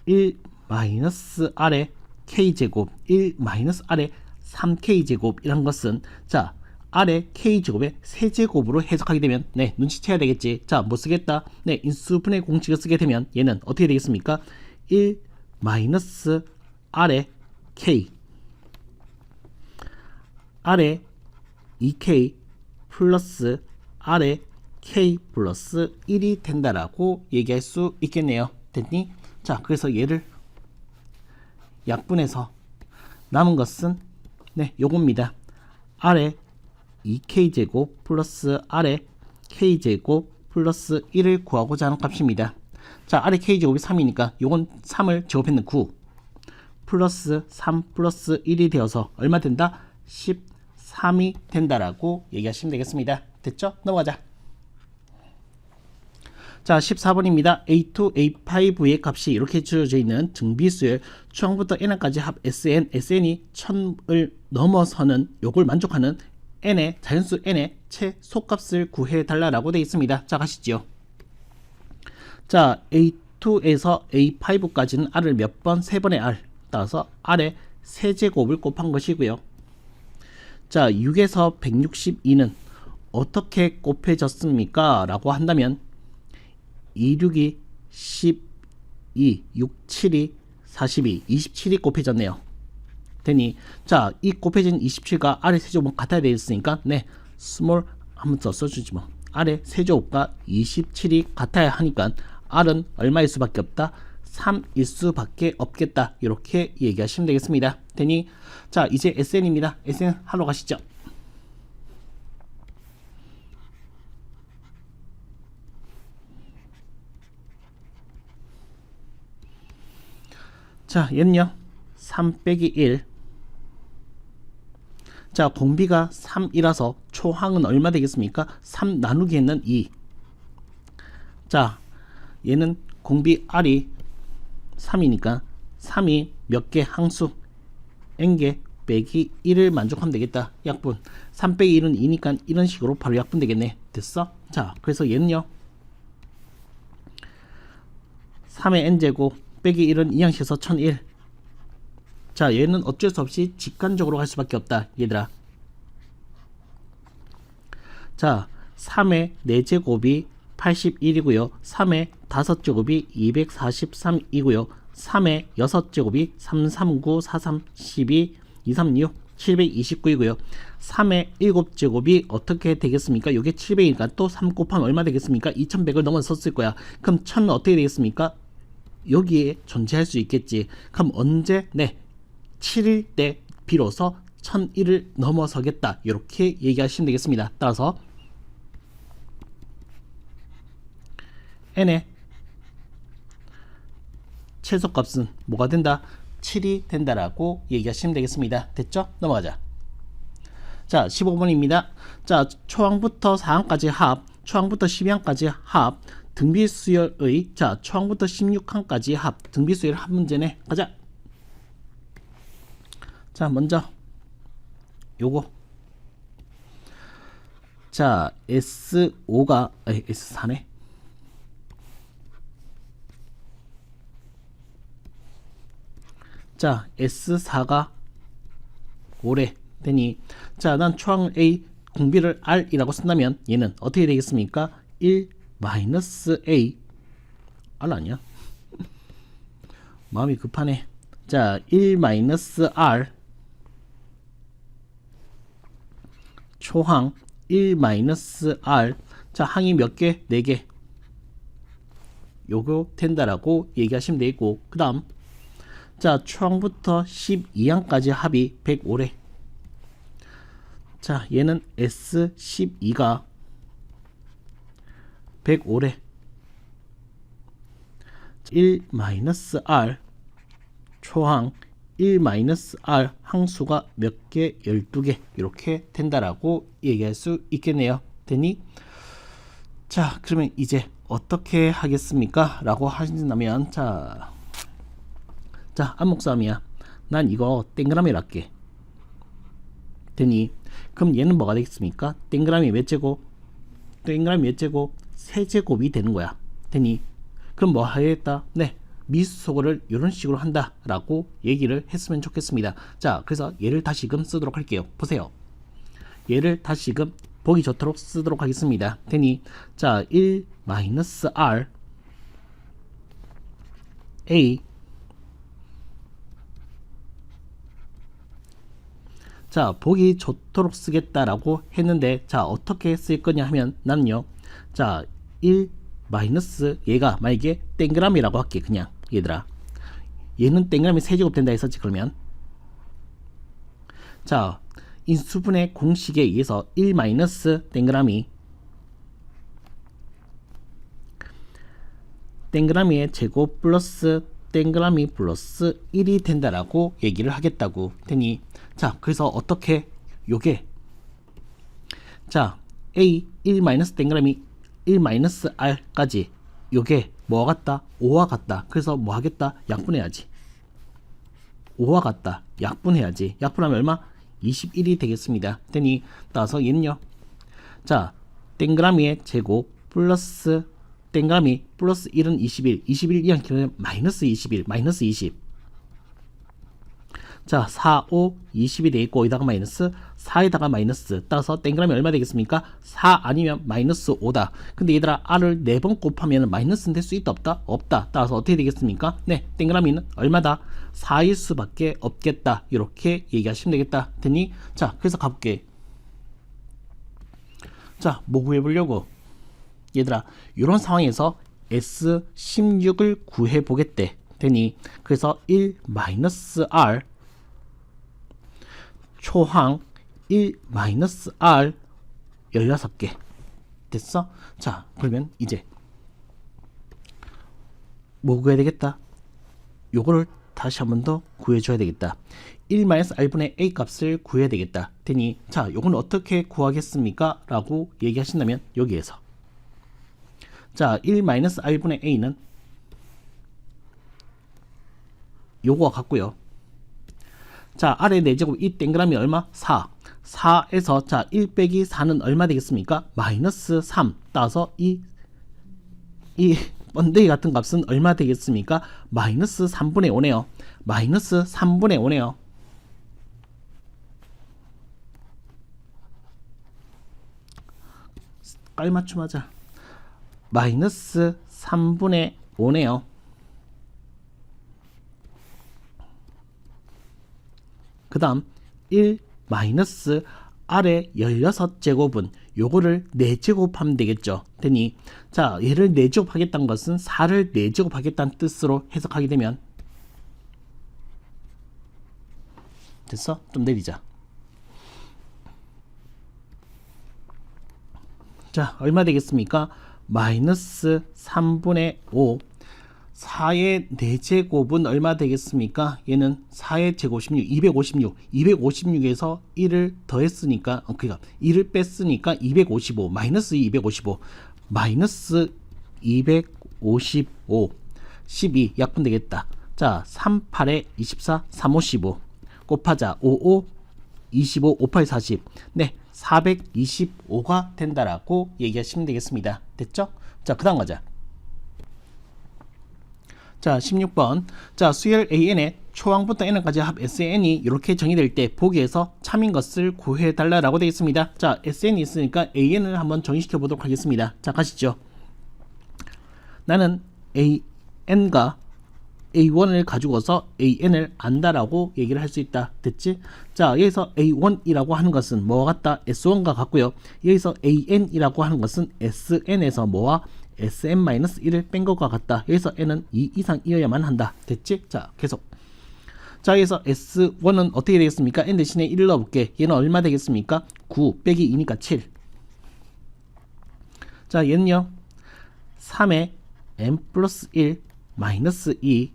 1-R의 K제곱 1-R의 3K제곱 이란 것은 자, R의 K제곱의 세제곱으로 해석하게 되면 네, 눈치채야 되겠지. 자, 뭐 쓰겠다? 네, 인수분해 공식을 쓰게 되면 얘는 어떻게 되겠습니까? 1-R의 K R의 2K 플러스 R의 K 플러스 1이 된다라고 얘기할 수 있겠네요. 됐니? 자, 그래서 얘를 약분해서 남은 것은 네, 요겁니다. R의 2K제곱 플러스 R의 K제곱 플러스 1을 구하고자 하는 값입니다. 자, R의 K제곱이 3이니까 요건 3을 제곱했는 9 플러스 3 플러스 1이 되어서 얼마 된다? 14 3이 된다라고 얘기하시면 되겠습니다. 됐죠? 넘어가자. 자, 14번입니다. A2, A5의 값이 이렇게 주어져 있는 등비수의 초항부터 n까지 합 SN, SN이 1000을 넘어서는 요걸 만족하는 n의 자연수 n의 최소값을 구해달라고 되어 있습니다. 자, 가시죠. 자, A2에서 A5까지는 R을 몇 번? 3번의 R. 따라서 R의 세제곱을 곱한 것이고요. 자, 6에서 162는 어떻게 곱해졌습니까? 라고 한다면 2, 6이 12, 6, 7이 42, 27이 곱해졌네요. 되니 자, 이 곱해진 27과 R의 세제곱은 같아야 되겠으니까 네, 스몰 한번 더 써주지 뭐. R의 세제곱과 27이 같아야 하니까 R은 얼마일 수밖에 없다? 3일 수밖에 없겠다. 이렇게 얘기하시면 되겠습니다. 되니 자, 이제 SN입니다. SN 하러 가시죠. 자, 얘는요 3 빼기 1. 자, 공비가 3이라서 초항은 얼마 되겠습니까? 3 나누기 했는 2. 자, 얘는 공비 R이 3이니까 3이 몇 개 항수 n개 빼기 1을 만족하면 되겠다. 약분 3 빼기 1은 2니까 이런 식으로 바로 약분 되겠네. 됐어? 자, 그래서 얘는요 3의 n제곱 빼기 1은 이항식에서 1001. 자, 얘는 어쩔 수 없이 직관적으로 갈 수밖에 없다 얘들아. 자, 3의 4제곱이 81이고요 3의 5제곱이 243이고요 3의 6제곱이 339, 43, 12, 236, 729이고요 3의 7제곱이 어떻게 되겠습니까? 요게 700이니까 또 3 곱하면 얼마 되겠습니까? 2100을 넘어섰을 거야. 그럼 1000은 어떻게 되겠습니까? 여기에 존재할 수 있겠지. 그럼 언제? 네, 7일 때 비로소 1001을 넘어서겠다. 이렇게 얘기하시면 되겠습니다. 따라서 n의 최소값은 뭐가 된다? 7이 된다라고 얘기하시면 되겠습니다. 됐죠? 넘어가자. 자, 15번입니다. 자, 초항부터 4항까지 합, 초항부터 12항까지 합, 등비수열의 자, 초항부터 16항까지 합, 등비수열 합 문제네. 가자. 자, 먼저 요거. 자, S5가 S4네. 자, S4가 5래 되니 자, 난 초항 A 공비를 R이라고 쓴다면 얘는 어떻게 되겠습니까? 1 마이너스 A R 아니야? 마음이 급하네. 자, 1 마이너스 R 초항 1 마이너스 R. 자, 항이 몇 개? 4개. 요거 된다라고 얘기하시면 되고, 그 다음 자, 초항부터 12항까지 합이 105래. 자, 얘는 S12가 105래. 1-R 초항 1-R 항수가 몇 개? 12개. 이렇게 된다라고 얘기할 수 있겠네요. 되니 자, 그러면 이제 어떻게 하겠습니까? 라고 하신다면 자, 안목싸움이야. 난 이거 땡그라미를 할게. 되니 그럼 얘는 뭐가 되겠습니까? 땡그라미 몇 제곱? 땡그라미 몇 제곱? 세제곱이 되는 거야. 되니 그럼 뭐 하겠다? 네, 미수소거를 이런 식으로 한다 라고 얘기를 했으면 좋겠습니다. 자, 그래서 얘를 다시금 쓰도록 할게요. 보세요. 얘를 다시금 보기 좋도록 쓰도록 하겠습니다. 되니 자, 1-R A 자, 보기 좋도록 쓰겠다라고 했는데 자, 어떻게 쓸 거냐 하면 나는요. 자, 1 마이너스 얘가 만약에 땡그라미라고 할게. 그냥 얘들아, 얘는 땡그라미 세제곱 된다 했었지. 그러면 자, 인수분해 공식에 의해서 1 마이너스 땡그라미의 제곱 플러스 땡그라미 플러스 1이 된다라고 얘기를 하겠다고. 되니 자, 그래서 어떻게 요게 자, A 1 마이너스 동그라미 1 마이너스 R까지 요게 뭐와 같다? 5와 같다. 그래서 뭐 하겠다? 약분해야지. 5와 같다. 약분해야지. 약분하면 얼마? 21이 되겠습니다. 되니 따라서 얘는요. 자, 동그라미의 제곱 플러스 동그라미 플러스 1은 21. 21 이항 키로는 마이너스 21. 마이너스 20. 자, 4, 5, 20이 되겠고 여기다가 마이너스 4에다가 마이너스 따라서 동그라미 얼마 되겠습니까? 4 아니면 마이너스 5다. 근데 얘들아 R을 4번 곱하면 마이너스는 될 수 있다 없다? 없다. 따라서 어떻게 되겠습니까? 네, 동그라미는 얼마다? 4일 수밖에 없겠다. 이렇게 얘기하시면 되겠다. 되니 자, 그래서 가볼게. 자, 뭐 구해보려고? 얘들아 이런 상황에서 S16을 구해보겠대. 되니 그래서 1 마이너스 R 초항 1 마이너스 R 16개 됐어? 자, 그러면 이제 뭐 구해야 되겠다? 요거를 다시 한 번 더 구해줘야 되겠다. 1 마이너스 R분의 A 값을 구해야 되겠다. 되니 자, 요거는 어떻게 구하겠습니까? 라고 얘기하신다면 여기에서 자, 1 마이너스 R분의 A는 요거와 같고요. 자, R의 4제곱 이 동그라미 얼마? 4. 4에서 자, 1 빼기 4는 얼마 되겠습니까? 마이너스 3. 따라서 이 번데기 같은 값은 얼마 되겠습니까? 마이너스 3분의 5네요. 마이너스 3분의 5네요. 깔맞춤 하자. 마이너스 3분의 5네요. 그 다음 1 마이너스 R의 16제곱은 요거를 4제곱하면 되겠죠. 되니 자, 얘를 4제곱 하겠다는 것은 4를 4제곱 하겠다는 뜻으로 해석하게 되면 됐어? 좀 내리자. 자, 얼마 되겠습니까? 마이너스 3분의 5 4의 4제곱은 얼마 되겠습니까? 얘는 4의 제곱 16, 256. 256에서 1을 더했으니까, 그러니까 1을 뺐으니까 255, 마이너스 255, 마이너스 255, 12, 약분 되겠다. 자, 38에 24, 3, 5, 15. 곱하자, 55, 25, 58, 40. 네, 425가 된다라고 얘기하시면 되겠습니다. 됐죠? 자, 그 다음 가자. 자, 16번. 자, 수열 AN의 초항부터 n까지 합 SN이 이렇게 정의될 때 보기에서 참인 것을 구해달라고 되어 있습니다. 자, SN이 있으니까 AN을 한번 정의시켜 보도록 하겠습니다. 자, 가시죠. 나는 AN과 A1을 가지고서 AN을 안다라고 얘기를 할 수 있다. 됐지? 자, 여기서 A1이라고 하는 것은 뭐와 같다? S1과 같고요. 여기서 AN이라고 하는 것은 SN에서 뭐와 SM-1을 뺀 것과 같다. 여기서 n은 2 이상이어야만 한다. 됐지? 자, 계속. 자, 여기서 S1은 어떻게 되겠습니까? n 대신에 1을 넣어볼게. 얘는 얼마 되겠습니까? 9 빼기 2니까 7. 자, 얘는요 3에 n 플러스 1 마이너스 2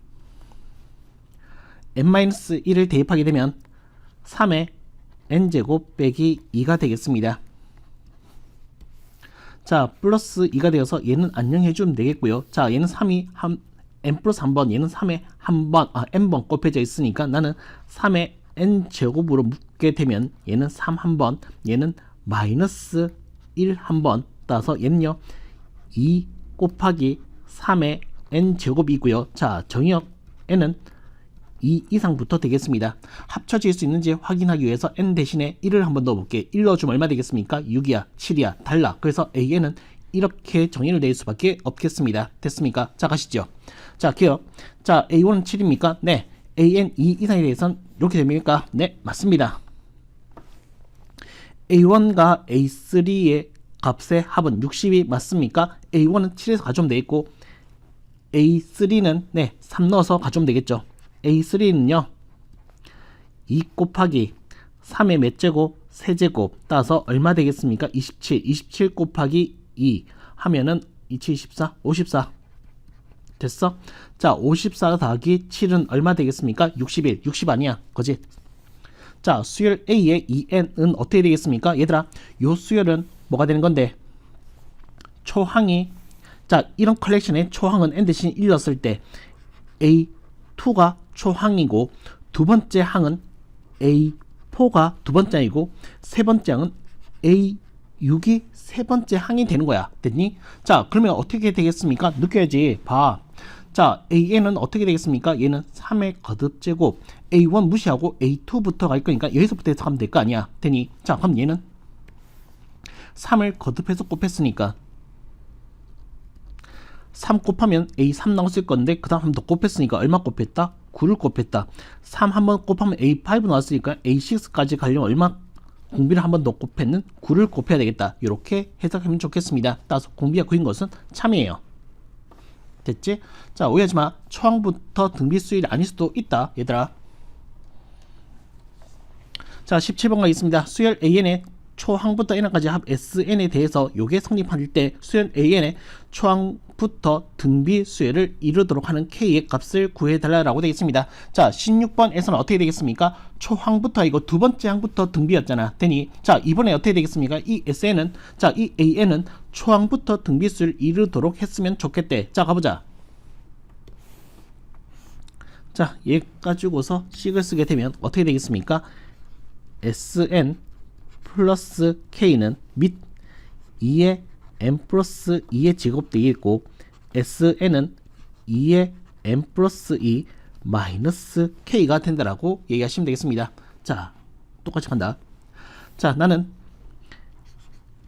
n-1을 대입하게 되면 3의 n제곱 빼기 2가 되겠습니다. 자, 플러스 2가 되어서 얘는 안녕해주면 되겠고요. 자, 얘는 3이 n 플러스 1번, 얘는 3에 n번 곱해져 있으니까 나는 3의 n제곱으로 묶게 되면 얘는 3 한번, 얘는 마이너스 1 한번, 따라서 얘는요 2 곱하기 3의 n제곱이고요. 자, 정의역 n은 2 이상부터 되겠습니다. 합쳐질 수 있는지 확인하기 위해서 n 대신에 1을 한번 넣어볼게. 1 넣어주면 얼마 되겠습니까? 6이야, 7이야, 달라. 그래서 AN은 이렇게 정의를 내릴 수밖에 없겠습니다. 됐습니까? 자, 가시죠. 자, 기억. 자, A1은 7입니까? 네. AN 2 이상에 대해서는 이렇게 됩니까? 네, 맞습니다. A1과 A3의 값의 합은 60이 맞습니까? A1은 7에서 가져오면 되겠고 A3는 네, 3 넣어서 가져오면 되겠죠. A3는요 2 곱하기 3의 몇 제곱? 세제곱 따라서 얼마 되겠습니까? 27. 27 곱하기 2 하면은 27, 24, 54 됐어? 자, 54 더하기 7은 얼마 되겠습니까? 61. 60 아니야, 거지? 자, 수열 A의 2n은 어떻게 되겠습니까? 얘들아, 요 수열은 뭐가 되는 건데? 초항이, 자, 이런 컬렉션의 초항은 n 대신 1였을 때 A2가 초항이고, 두 번째 항은 A4가 두 번째 항이고, 세 번째 항은 A6이 세 번째 항이 되는 거야. 됐니? 자, 그러면 어떻게 되겠습니까? 느껴야지. 봐. 자, AN은 어떻게 되겠습니까? 얘는 3의 거듭제곱, A1 무시하고 A2부터 갈 거니까 여기서부터 해서 가면 될 거 아니야. 되니? 자, 그럼 얘는 3을 거듭해서 곱했으니까 3 곱하면 A3 나왔을 건데 그 다음 한 번 더 곱했으니까 얼마 곱했다? 9를 곱했다. 3 한 번 곱하면 A5 나왔으니까 A6까지 가려면 얼마? 공비를 한 번 더 곱했는 9를 곱해야 되겠다. 이렇게 해석하면 좋겠습니다. 따라서 공비가 9인 것은 참이에요. 됐지? 자, 오해하지마. 초항부터 등비수열이 아닐 수도 있다. 얘들아. 자, 17번 가겠습니다. 수열 AN의 초항부터 n까지 합 SN에 대해서 요게 성립할 때 수열 AN의 초항부터 등비 수열을 이루도록 하는 K의 값을 구해달라고 되겠습니다. 자, 16번에서는 어떻게 되겠습니까? 초항부터 이거 두 번째 항부터 등비였잖아. 되니? 자, 이번에 어떻게 되겠습니까? 이 SN은, 자, 이 AN은 초항부터 등비 수열을 이루도록 했으면 좋겠대. 자, 가보자. 자, 얘 가지고서 식을 쓰게 되면 어떻게 되겠습니까? SN 플러스 K는 및 2의 n 플러스 2의 제곱 되겠고, SN은 2의 n 플러스 2 마이너스 K가 된다라고 얘기하시면 되겠습니다. 자, 똑같이 간다. 자, 나는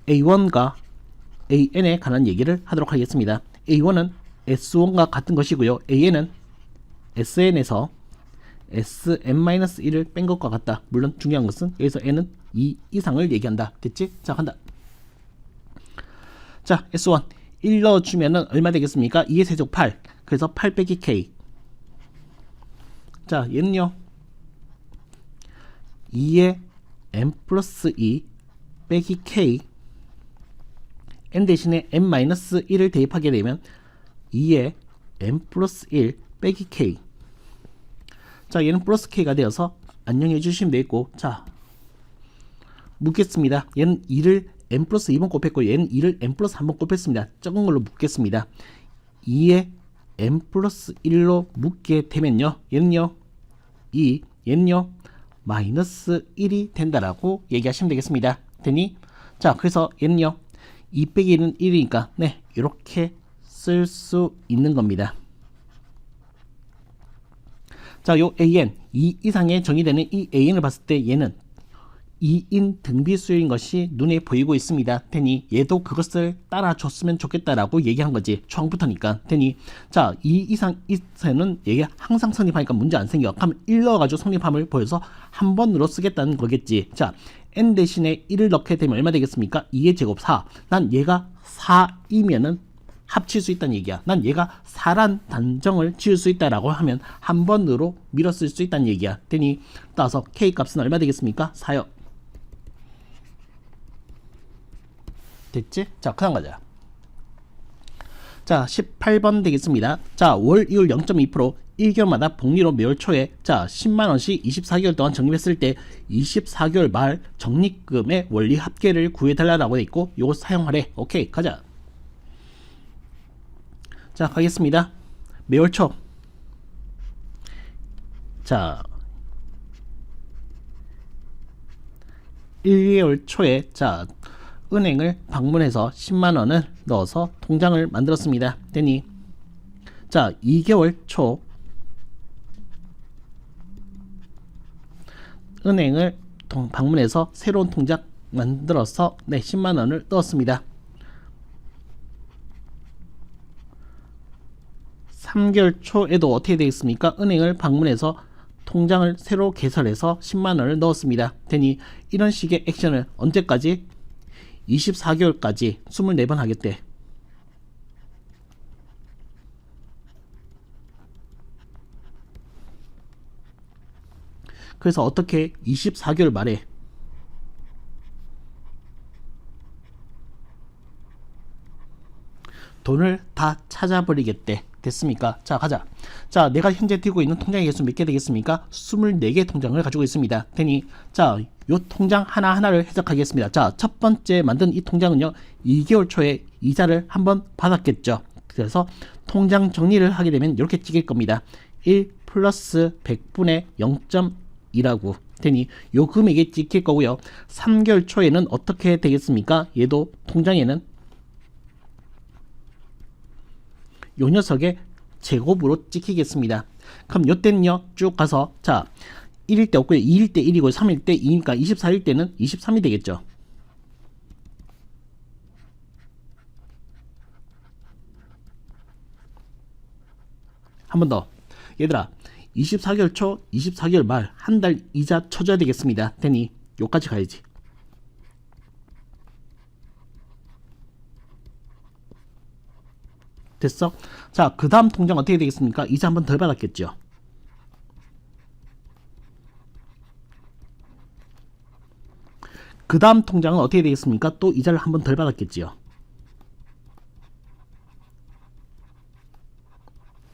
A1과 AN에 관한 얘기를 하도록 하겠습니다. A1은 S1과 같은 것이고요. AN은 SN에서 Sn-1을 뺀 것과 같다. 물론 중요한 것은 여기서 n은 2 이상을 얘기한다. 됐지? 자, 간다. 자, S1 1 넣어주면은 얼마 되겠습니까? 2의 세제곱 8. 그래서 8 빼기 K. 자, 얘는요 2의 n 플러스 2 빼기 K, n 대신에 n-1을 대입하게 되면 2의 n 플러스 1 빼기 K. 자, 얘는 플러스 K가 되어서 안녕해 주시면 되겠고, 자, 묻겠습니다. 얘는 2를 n 플러스 2번 곱했고 얘는 2를 n 플러스 1번 곱했습니다. 적은 걸로 묻겠습니다. 2에 n 플러스 1로 묻게 되면요, 얘는요 2, 얘는요 마이너스 1이 된다라고 얘기하시면 되겠습니다. 되니? 자, 그래서 얘는요 2 빼기 1은 1이니까 네, 이렇게 쓸 수 있는 겁니다. 자, 요 AN 2 이상의 정의되는 이 AN을 봤을 때 얘는 2인 등비수열인 것이 눈에 보이고 있습니다. 되니 얘도 그것을 따라줬으면 좋겠다라고 얘기한 거지. 초항부터니까. 되니 자, 2 이상 있으면 얘가 항상 성립하니까 문제 안 생겨. 그럼 1 넣어가지고 성립함을 보여서 한 번으로 쓰겠다는 거겠지. 자, n 대신에 1을 넣게 되면 얼마 되겠습니까? 2의 제곱 4. 난 얘가 4이면은 합칠 수 있다는 얘기야. 난 얘가 4란 단정을 지을 수 있다라고 하면 한 번으로 밀어쓸 수 있다는 얘기야. 되니 따라서 K 값은 얼마 되겠습니까? 4요. 됐지? 자, 그 다음 가자. 자, 18번 되겠습니다. 자, 월 이율 0.2%, 1개월마다 복리로 매월 초에 자 10만원씩 24개월 동안 적립했을 때 24개월 말 적립금의 원리 합계를 구해달라고 돼 있고, 요거 사용하래. 오케이, 가자. 자, 가겠습니다. 매월 초. 자, 1개월 초에 자 은행을 방문해서 10만원을 넣어서 통장을 만들었습니다. 되니 자, 2개월 초 은행을 방문해서 새로운 통장 만들어서 네, 10만원을 넣었습니다. 3개월 초에도 어떻게 되겠습니까? 은행을 방문해서 통장을 새로 개설해서 10만원을 넣었습니다. 되니 이런 식의 액션을 언제까지? 24개월까지 24번 하겠대. 그래서 어떻게 24개월 말에 돈을 다 찾아버리겠대. 됐습니까? 자, 가자. 자, 내가 현재 들고 있는 통장의 개수 몇 개 되겠습니까? 24개 통장을 가지고 있습니다. 되니, 자, 요 통장 하나하나를 해석하겠습니다. 자, 첫 번째 만든 이 통장은요, 2개월 초에 이자를 한번 받았겠죠. 그래서 통장 정리를 하게 되면 이렇게 찍을 겁니다. 1 플러스 100분의 0.2라고 되니 요 금액이 찍힐 거고요. 3개월 초에는 어떻게 되겠습니까? 얘도 통장에는 요 녀석의 제곱으로 찍히겠습니다. 그럼 요때는요 쭉 가서 자 1일 때 없고요. 2일 때 1이고 3일 때 2니까 24일 때는 23이 되겠죠. 한 번 더. 얘들아 24개월 초 24개월 말 한 달 이자 쳐줘야 되겠습니다. 되니 요까지 가야지. 됐어? 자, 그 다음 통장 어떻게 되겠습니까? 이자 한 번 덜 받았겠죠. 그 다음 통장은 어떻게 되겠습니까? 또 이자를 한 번 덜 받았겠지요.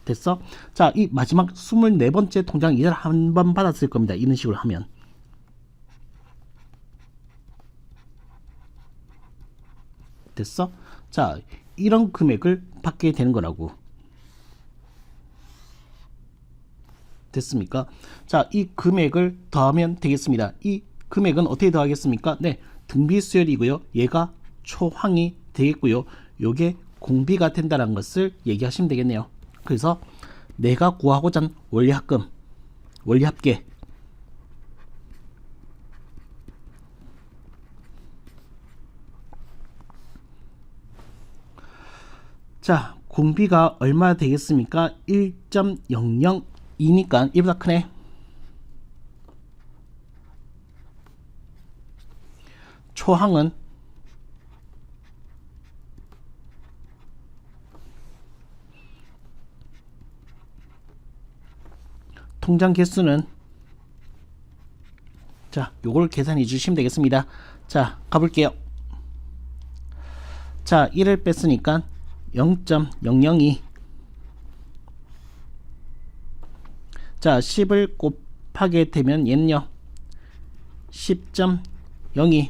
됐어? 자, 이 마지막 24번째 통장 이자를 한 번 받았을 겁니다. 이런 식으로 하면. 됐어? 자, 이런 금액을 받게 되는 거라고. 됐습니까? 자, 이 금액을 더하면 되겠습니다. 이 금액은 어떻게 더하겠습니까? 네, 등비수열이고요. 얘가 초항이 되겠고요. 요게 공비가 된다는 것을 얘기하시면 되겠네요. 그래서 내가 구하고자 하는 원리합금, 원리합계 자, 공비가 얼마 되겠습니까? 1.002니까 이보다 크네. 초항은 통장 개수는 자, 요걸 계산해 주시면 되겠습니다. 자, 가볼게요. 자, 1을 뺐으니까 0.002 자, 10을 곱하게 되면 얘는요 10.02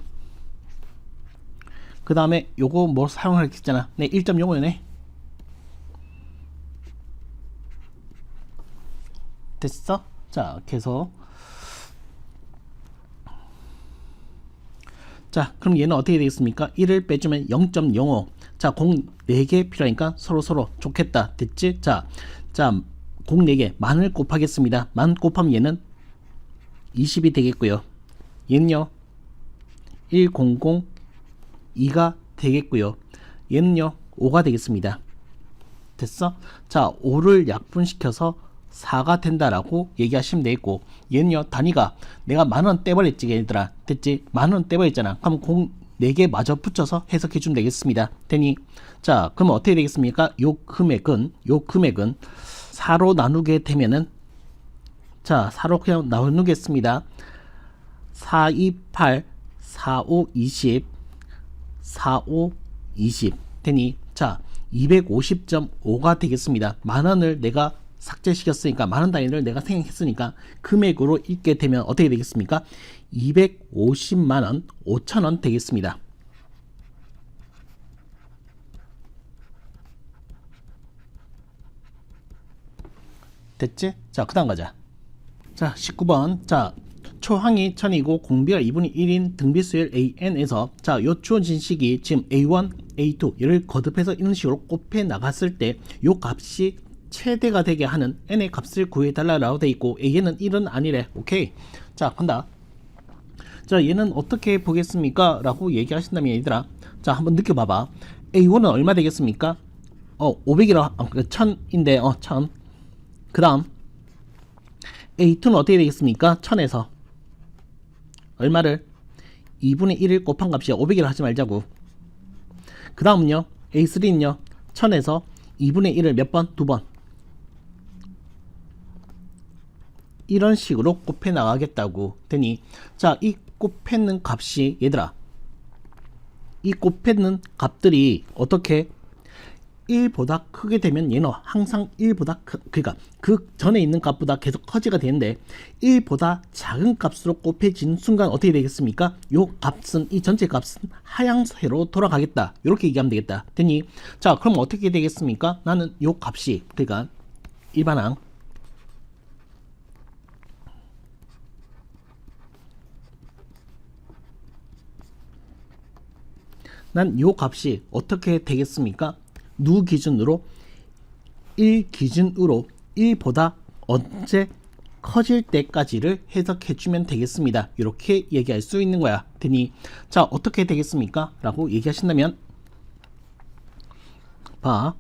그 다음에 요거 뭐 사용할 게 있잖아. 네, 1.05네. 됐어? 자, 계속 자, 그럼 얘는 어떻게 되겠습니까? 1을 빼주면 0.05 자, 공 4개 필요하니까 서로 좋겠다. 됐지? 자, 공 4개 만을 곱하겠습니다. 만 곱하면 얘는 20이 되겠고요. 얘는요 1002가 되겠고요. 얘는요 5가 되겠습니다. 됐어? 자, 5를 약분시켜서 4가 된다라고 얘기하시면 되겠고, 얘는요 단위가 내가 만원 떼버렸지 얘들아. 됐지? 만원 떼버렸잖아. 그럼 공 4개 마저 붙여서 해석해 주면 되겠습니다. 되니 자, 그럼 어떻게 되겠습니까? 요 금액은 4로 나누게 되면은 자, 4로 그냥 나누겠습니다. 4, 2, 8, 4, 5, 20 4, 5, 20 되니 자, 250.5가 되겠습니다. 만원을 내가 삭제시켰으니까 만원 단위를 내가 생략했으니까 금액으로 읽게 되면 어떻게 되겠습니까? 250만원 5천원 되겠습니다. 됐지? 자, 그 다음 가자. 자, 19번. 자, 초항이 1000이고 공비가 2분의 1인 등비수열 AN에서 자, 요 주어진 식이 지금 A1, A2 얘를 거듭해서 이런 식으로 곱해 나갔을 때 요 값이 최대가 되게 하는 n의 값을 구해달라고 돼 있고 얘는 1은 아니래. 오케이. 자, 간다. 자, 얘는 어떻게 보겠습니까? 라고 얘기하신다면 얘들아, 자, 한번 느껴봐봐. A1은 얼마 되겠습니까? 500이라 1000인데 1000. 그 다음 A2는 어떻게 되겠습니까? 1000에서 얼마를 2분의 1을 곱한 값이야. 500이라 하지 말자고. 그 다음은요 A3는요 1000에서 2분의 1을 몇 번? 2번. 이런 식으로 곱해 나가겠다고 되니 자, 이 곱해는 값이 얘들아, 이 곱해는 값들이 어떻게 1보다 크게 되면 얘는 항상 1보다 그러니까 그 전에 있는 값보다 계속 커지가 되는데 1보다 작은 값으로 곱해진 순간 어떻게 되겠습니까? 요 값은 이 전체 값은 하향세로 돌아가겠다. 이렇게 얘기하면 되겠다. 됐니? 자, 그럼 어떻게 되겠습니까? 나는 요 값이 그러니까 일반항 난 요 값이 어떻게 되겠습니까? 누 기준으로 1 기준으로 1보다 언제 커질 때까지를 해석해주면 되겠습니다. 이렇게 얘기할 수 있는 거야. 되니 자 어떻게 되겠습니까? 라고 얘기하신다면 봐.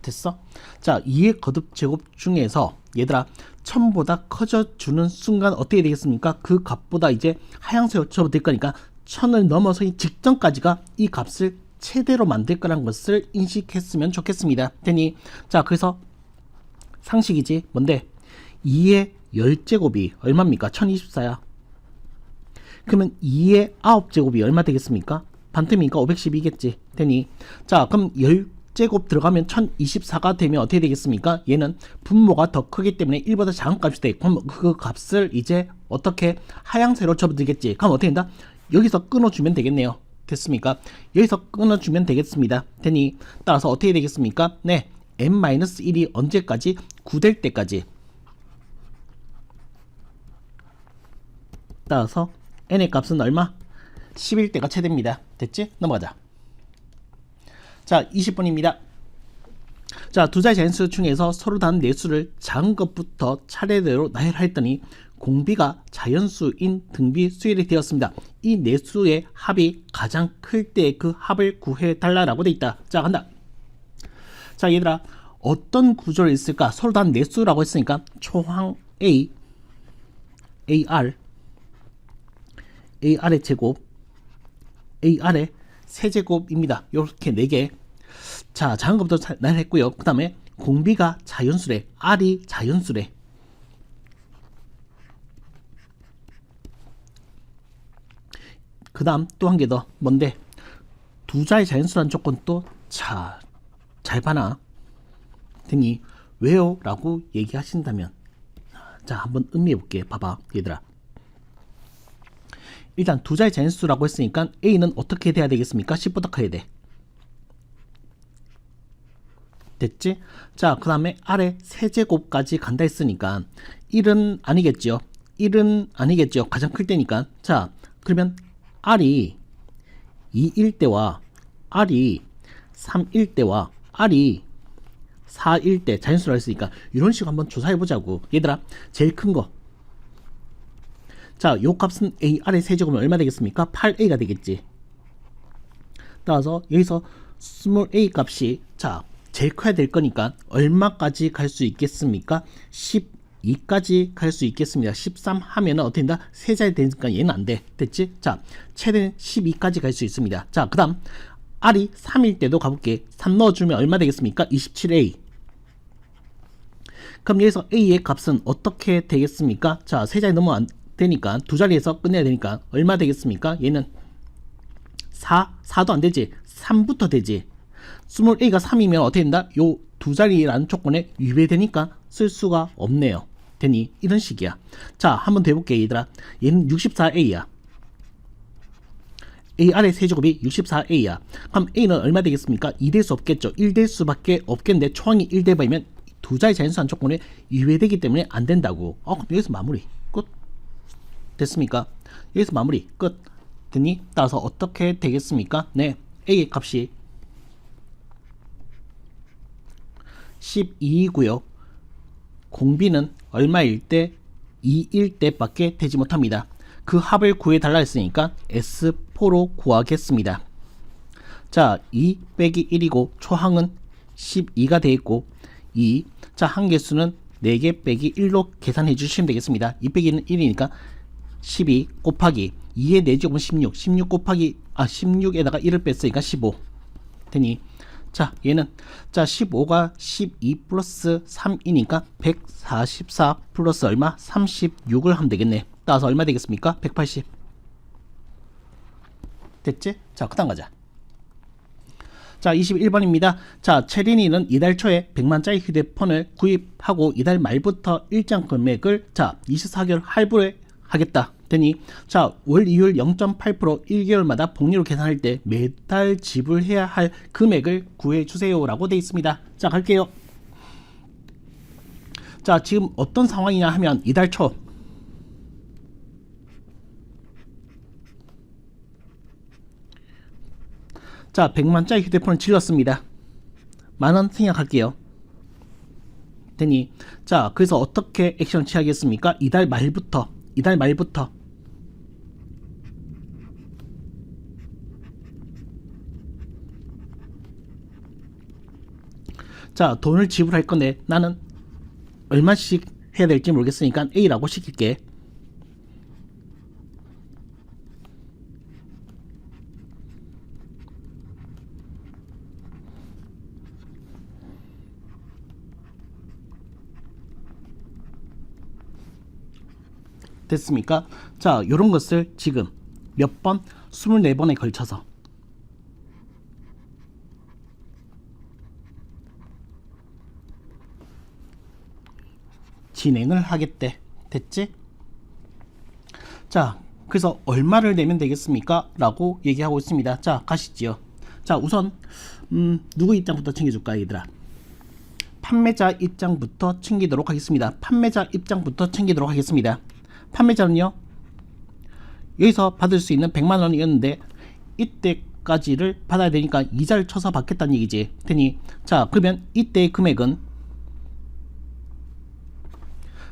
됐어? 자 2의 거듭 제곱 중에서 얘들아 1000보다 커져주는 순간 어떻게 되겠습니까? 그 값보다 이제 하향세로 접어들 거니까 1000을 넘어서기 직전까지가 이 값을 최대로 만들 거란 것을 인식했으면 좋겠습니다. 되니 자 그래서 상식이지 뭔데 2의 10제곱이 얼마입니까? 1024야. 그러면 2의 9제곱이 얼마 되겠습니까? 반틈이니까 512겠지. 되니 자 그럼 10제곱 들어가면 1024가 되면 어떻게 되겠습니까? 얘는 분모가 더 크기 때문에 1보다 작은 값이 돼. 그럼 그 값을 이제 어떻게 하향세로 접어들겠지. 그럼 어떻게 된다? 여기서 끊어주면 되겠네요. 됐습니까? 여기서 끊어주면 되겠습니다. 되니 따라서 어떻게 되겠습니까? 네, n-1이 언제까지? 9될 때까지. 따라서 n의 값은 얼마? 11대가 최대입니다. 됐지? 넘어가자. 자 20번입니다. 자 두 자리 자연수 중에서 서로 다른 내수를 작은 것부터 차례대로 나열했더니 공비가 자연수인 등비 수열이 되었습니다. 이 내수의 합이 가장 클 때 그 합을 구해달라고 돼 있다. 자 간다. 자 얘들아 어떤 구조를 있을까? 서로 다른 내수라고 했으니까 초항 A, AR, AR의 제곱, AR의 세제곱입니다. 이렇게 4개. 자 작은 것부터 나열했고요. 그 다음에 공비가 자연수래, R이 자연수래. 그 다음 또 한 개 더 뭔데 두 자의 자연수란 조건 또 잘 봐나. 등이 왜요? 라고 얘기하신다면 자 한번 음미해 볼게. 봐봐 얘들아. 일단 두 자의 자연수라고 했으니까 A는 어떻게 돼야 되겠습니까? 10보다 커야 돼. 됐지? 자 그 다음에 R의 세제곱까지 간다 했으니까 1은 아니겠죠. 1은 아니겠죠. 가장 클 때니까. 자 그러면 R이 2일 때와 R이 3일 때와 R이 4일 때 자연수로 했으니까 이런 식으로 한번 조사해 보자고. 얘들아 제일 큰 거. 자 요 값은 AR의 세제곱은 얼마 되겠습니까? 8A가 되겠지. 따라서 여기서 스몰 a 값이 자 제일 커야 될 거니까 얼마까지 갈 수 있겠습니까? 12까지 갈 수 있겠습니다. 13 하면은 어떻게 된다? 세 자리 되니까 얘는 안 돼. 됐지? 자, 최대는 12까지 갈 수 있습니다. 자, 그 다음 R이 3일 때도 가볼게. 3 넣어주면 얼마 되겠습니까? 27A. 그럼 여기서 A의 값은 어떻게 되겠습니까? 자, 세 자리 넘으면 안 되니까 두 자리에서 끝내야 되니까 얼마 되겠습니까? 얘는 4도 안 되지. 3부터 되지. 스몰 a가 3이면 어떻게 된다? 요 두 자리라는 조건에 위배되니까 쓸 수가 없네요. 되니 이런 식이야. 자 한번 더 해볼게 얘들아. 얘는 64a야. AR의 세제곱이 64a야. 그럼 a는 얼마 되겠습니까? 2 될 수 없겠죠. 1 될 수밖에 없겠는데 초항이 1 돼버리면 두 자리 자연수한 조건에 위배되기 때문에 안 된다고. 그럼 여기서 마무리 끝. 됐습니까? 여기서 마무리 끝. 되니 따라서 어떻게 되겠습니까? 네, a의 값이 12이고요. 공비는 얼마일 때? 2일 때밖에 되지 못합니다. 그 합을 구해달라 했으니까 S4로 구하겠습니다. 자, 2 빼기 1이고 초항은 12가 되어 있고 2. 자, 한개수는 4개 빼기 1로 계산해 주시면 되겠습니다. 2 빼기는 1이니까 12 곱하기 2의 4제곱은 16. 16 곱하기 16에다가 1을 뺐으니까 15 되니 자 얘는 자 15가 12 플러스 3이니까 144 플러스 얼마? 36을 하면 되겠네. 따라서 얼마 되겠습니까? 180. 됐지? 자, 그 다음 가자. 자, 21번입니다. 자, 채린이는 이달 초에 100만짜리 휴대폰을 구입하고 이달 말부터 일정 금액을 자, 24개월 할부를 하겠다. 되니 자, 월 이율 0.8% 1개월마다 복리로 계산할 때 매달 지불해야 할 금액을 구해 주세요 라고 되어 있습니다. 자, 갈게요. 자, 지금 어떤 상황이냐 하면 이달 초 자, 100만짜리 휴대폰을 질렀습니다. 만원 생략할게요. 되니 자, 그래서 어떻게 액션을 취하겠습니까? 이달 말부터 자, 돈을 지불할 건데 나는 얼마씩 해야 될지 모르겠으니까 A라고 시킬게. 됐습니까? 자, 요런 것을 지금 몇 번? 24번에 걸쳐서 진행을 하겠대. 됐지? 자, 그래서 얼마를 내면 되겠습니까? 라고 얘기하고 있습니다. 자, 가시지요. 자, 우선 누구 입장부터 챙겨줄까 얘들아? 판매자 입장부터 챙기도록 하겠습니다. 판매자 입장부터 챙기도록 하겠습니다. 판매자는요, 여기서 받을 수 있는 100만원이었는데 이때까지를 받아야 되니까 이자를 쳐서 받겠다는 얘기지. 되니 자, 그러면 이때의 금액은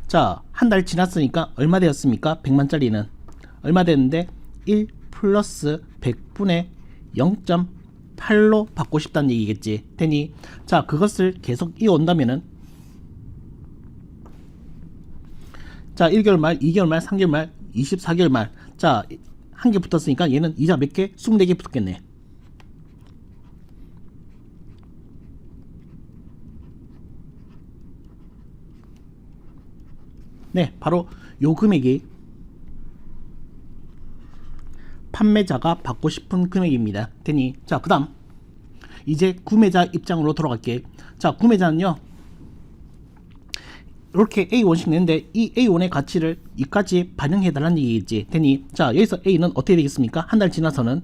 자, 한 달 지났으니까 얼마 되었습니까? 100만짜리는 얼마 되는데 1 플러스 100분의 0.8로 받고 싶다는 얘기겠지. 되니 자, 그것을 계속 이어온다면은 자, 1개월 말, 2개월 말, 3개월 말, 24개월 말. 자, 한 개 붙었으니까 얘는 이자 몇 개? 24개 붙겠네. 네, 바로 요 금액이 판매자가 받고 싶은 금액입니다. 되니 자, 그 다음 이제 구매자 입장으로 돌아갈게. 자, 구매자는요, 이렇게 A1씩 냈는데 이 A1의 가치를 이까지 반영해 달라는 얘기겠지. 되니 자, 여기서 A는 어떻게 되겠습니까? 한 달 지나서는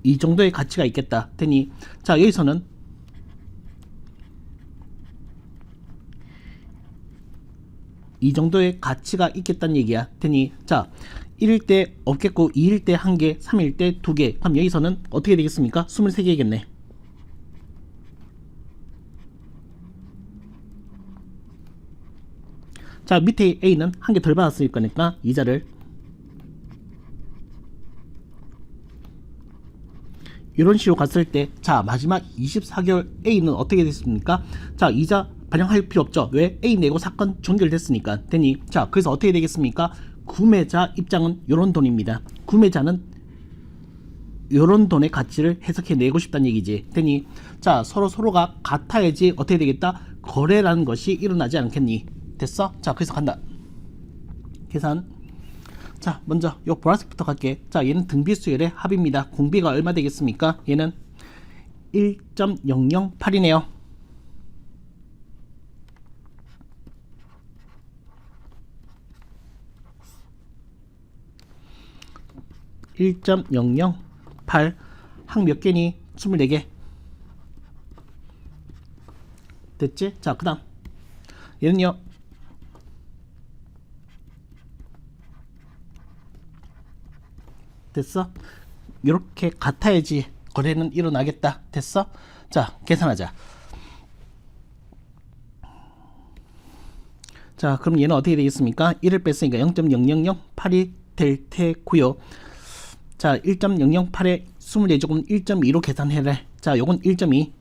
이 정도의 가치가 있겠다. 되니 자, 여기서는 이 정도의 가치가 있겠다는 얘기야. 되니 자, 1일 때 없겠고 2일 때 1개, 3일 때 2개. 그럼 여기서는 어떻게 되겠습니까? 23개겠네. 자, 밑에 A는 한 개 덜 받았을 거니까 이자를 이런 식으로 갔을 때 자, 마지막 24개월 A는 어떻게 됐습니까? 자, 이자 반영할 필요 없죠. 왜? A 내고 사건 종결됐으니까. 되니 자, 그래서 어떻게 되겠습니까? 구매자 입장은 요런 돈입니다. 구매자는 요런 돈의 가치를 해석해 내고 싶다는 얘기지. 되니 자, 서로가 같아야지 어떻게 되겠다? 거래라는 것이 일어나지 않겠니? 됐어? 자, 그래서 간다. 계산. 자, 먼저 요 보라색부터 갈게. 자, 얘는 등비수열의 합입니다. 공비가 얼마 되겠습니까? 얘는 1.008이네요. 1.008 항 몇 개니? 24개. 됐지? 자, 그 다음 얘는요, 됐어? 이렇게 같아야지 거래는 일어나겠다. 됐어? 자, 계산하자. 자, 그럼 얘는 어떻게 되겠습니까? 1을 뺐으니까 0.0008이 될 테고요. 자, 1.008에 24 조금 1.2로 계산해래. 자, 요건 1.2.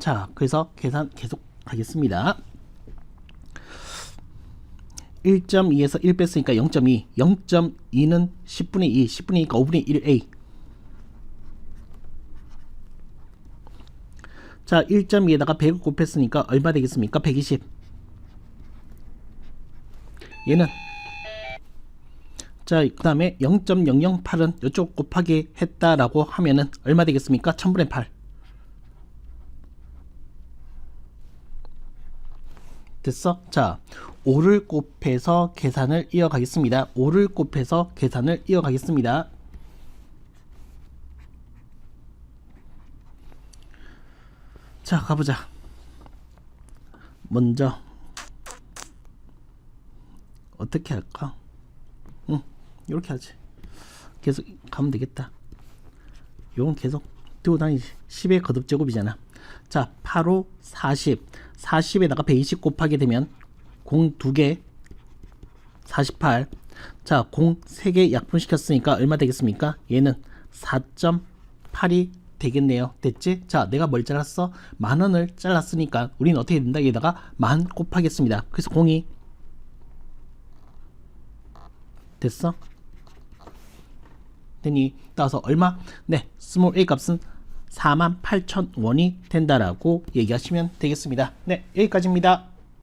자, 그래서 계산 계속 하겠습니다. 1.2에서 1 뺐으니까 0.2. 0.2는 10분의 2. 10분의 2니까 5분의 1A. 자, 1.2에다가 100을 곱했으니까 얼마 되겠습니까? 120. 얘는 자, 그 다음에 0.008은 이쪽 곱하기 했다라고 하면은 얼마 되겠습니까? 1000분의 8. 됐어? 자, 5를 곱해서 계산을 이어가겠습니다. 5를 곱해서 계산을 이어가겠습니다. 자, 가보자. 먼저 어떻게 할까? 이렇게 하지. 계속 가면 되겠다. 요건 계속 두고 다니지. 10의 거듭제곱이잖아. 자, 8, 5, 40. 40에다가 120 곱하게 되면 0 2개 48. 자, 0 3개 약분시켰으니까 얼마 되겠습니까? 얘는 4.8이 되겠네요. 됐지? 자, 내가 뭘 잘랐어? 10,000원을 잘랐으니까 우리는 어떻게 된다? 얘다가 10,000 곱하겠습니다. 그래서 0이 됐어? 되니 따라서 얼마? 네, 스몰 a 값은 48,000원이 된다라고 얘기하시면 되겠습니다. 네, 여기까지입니다.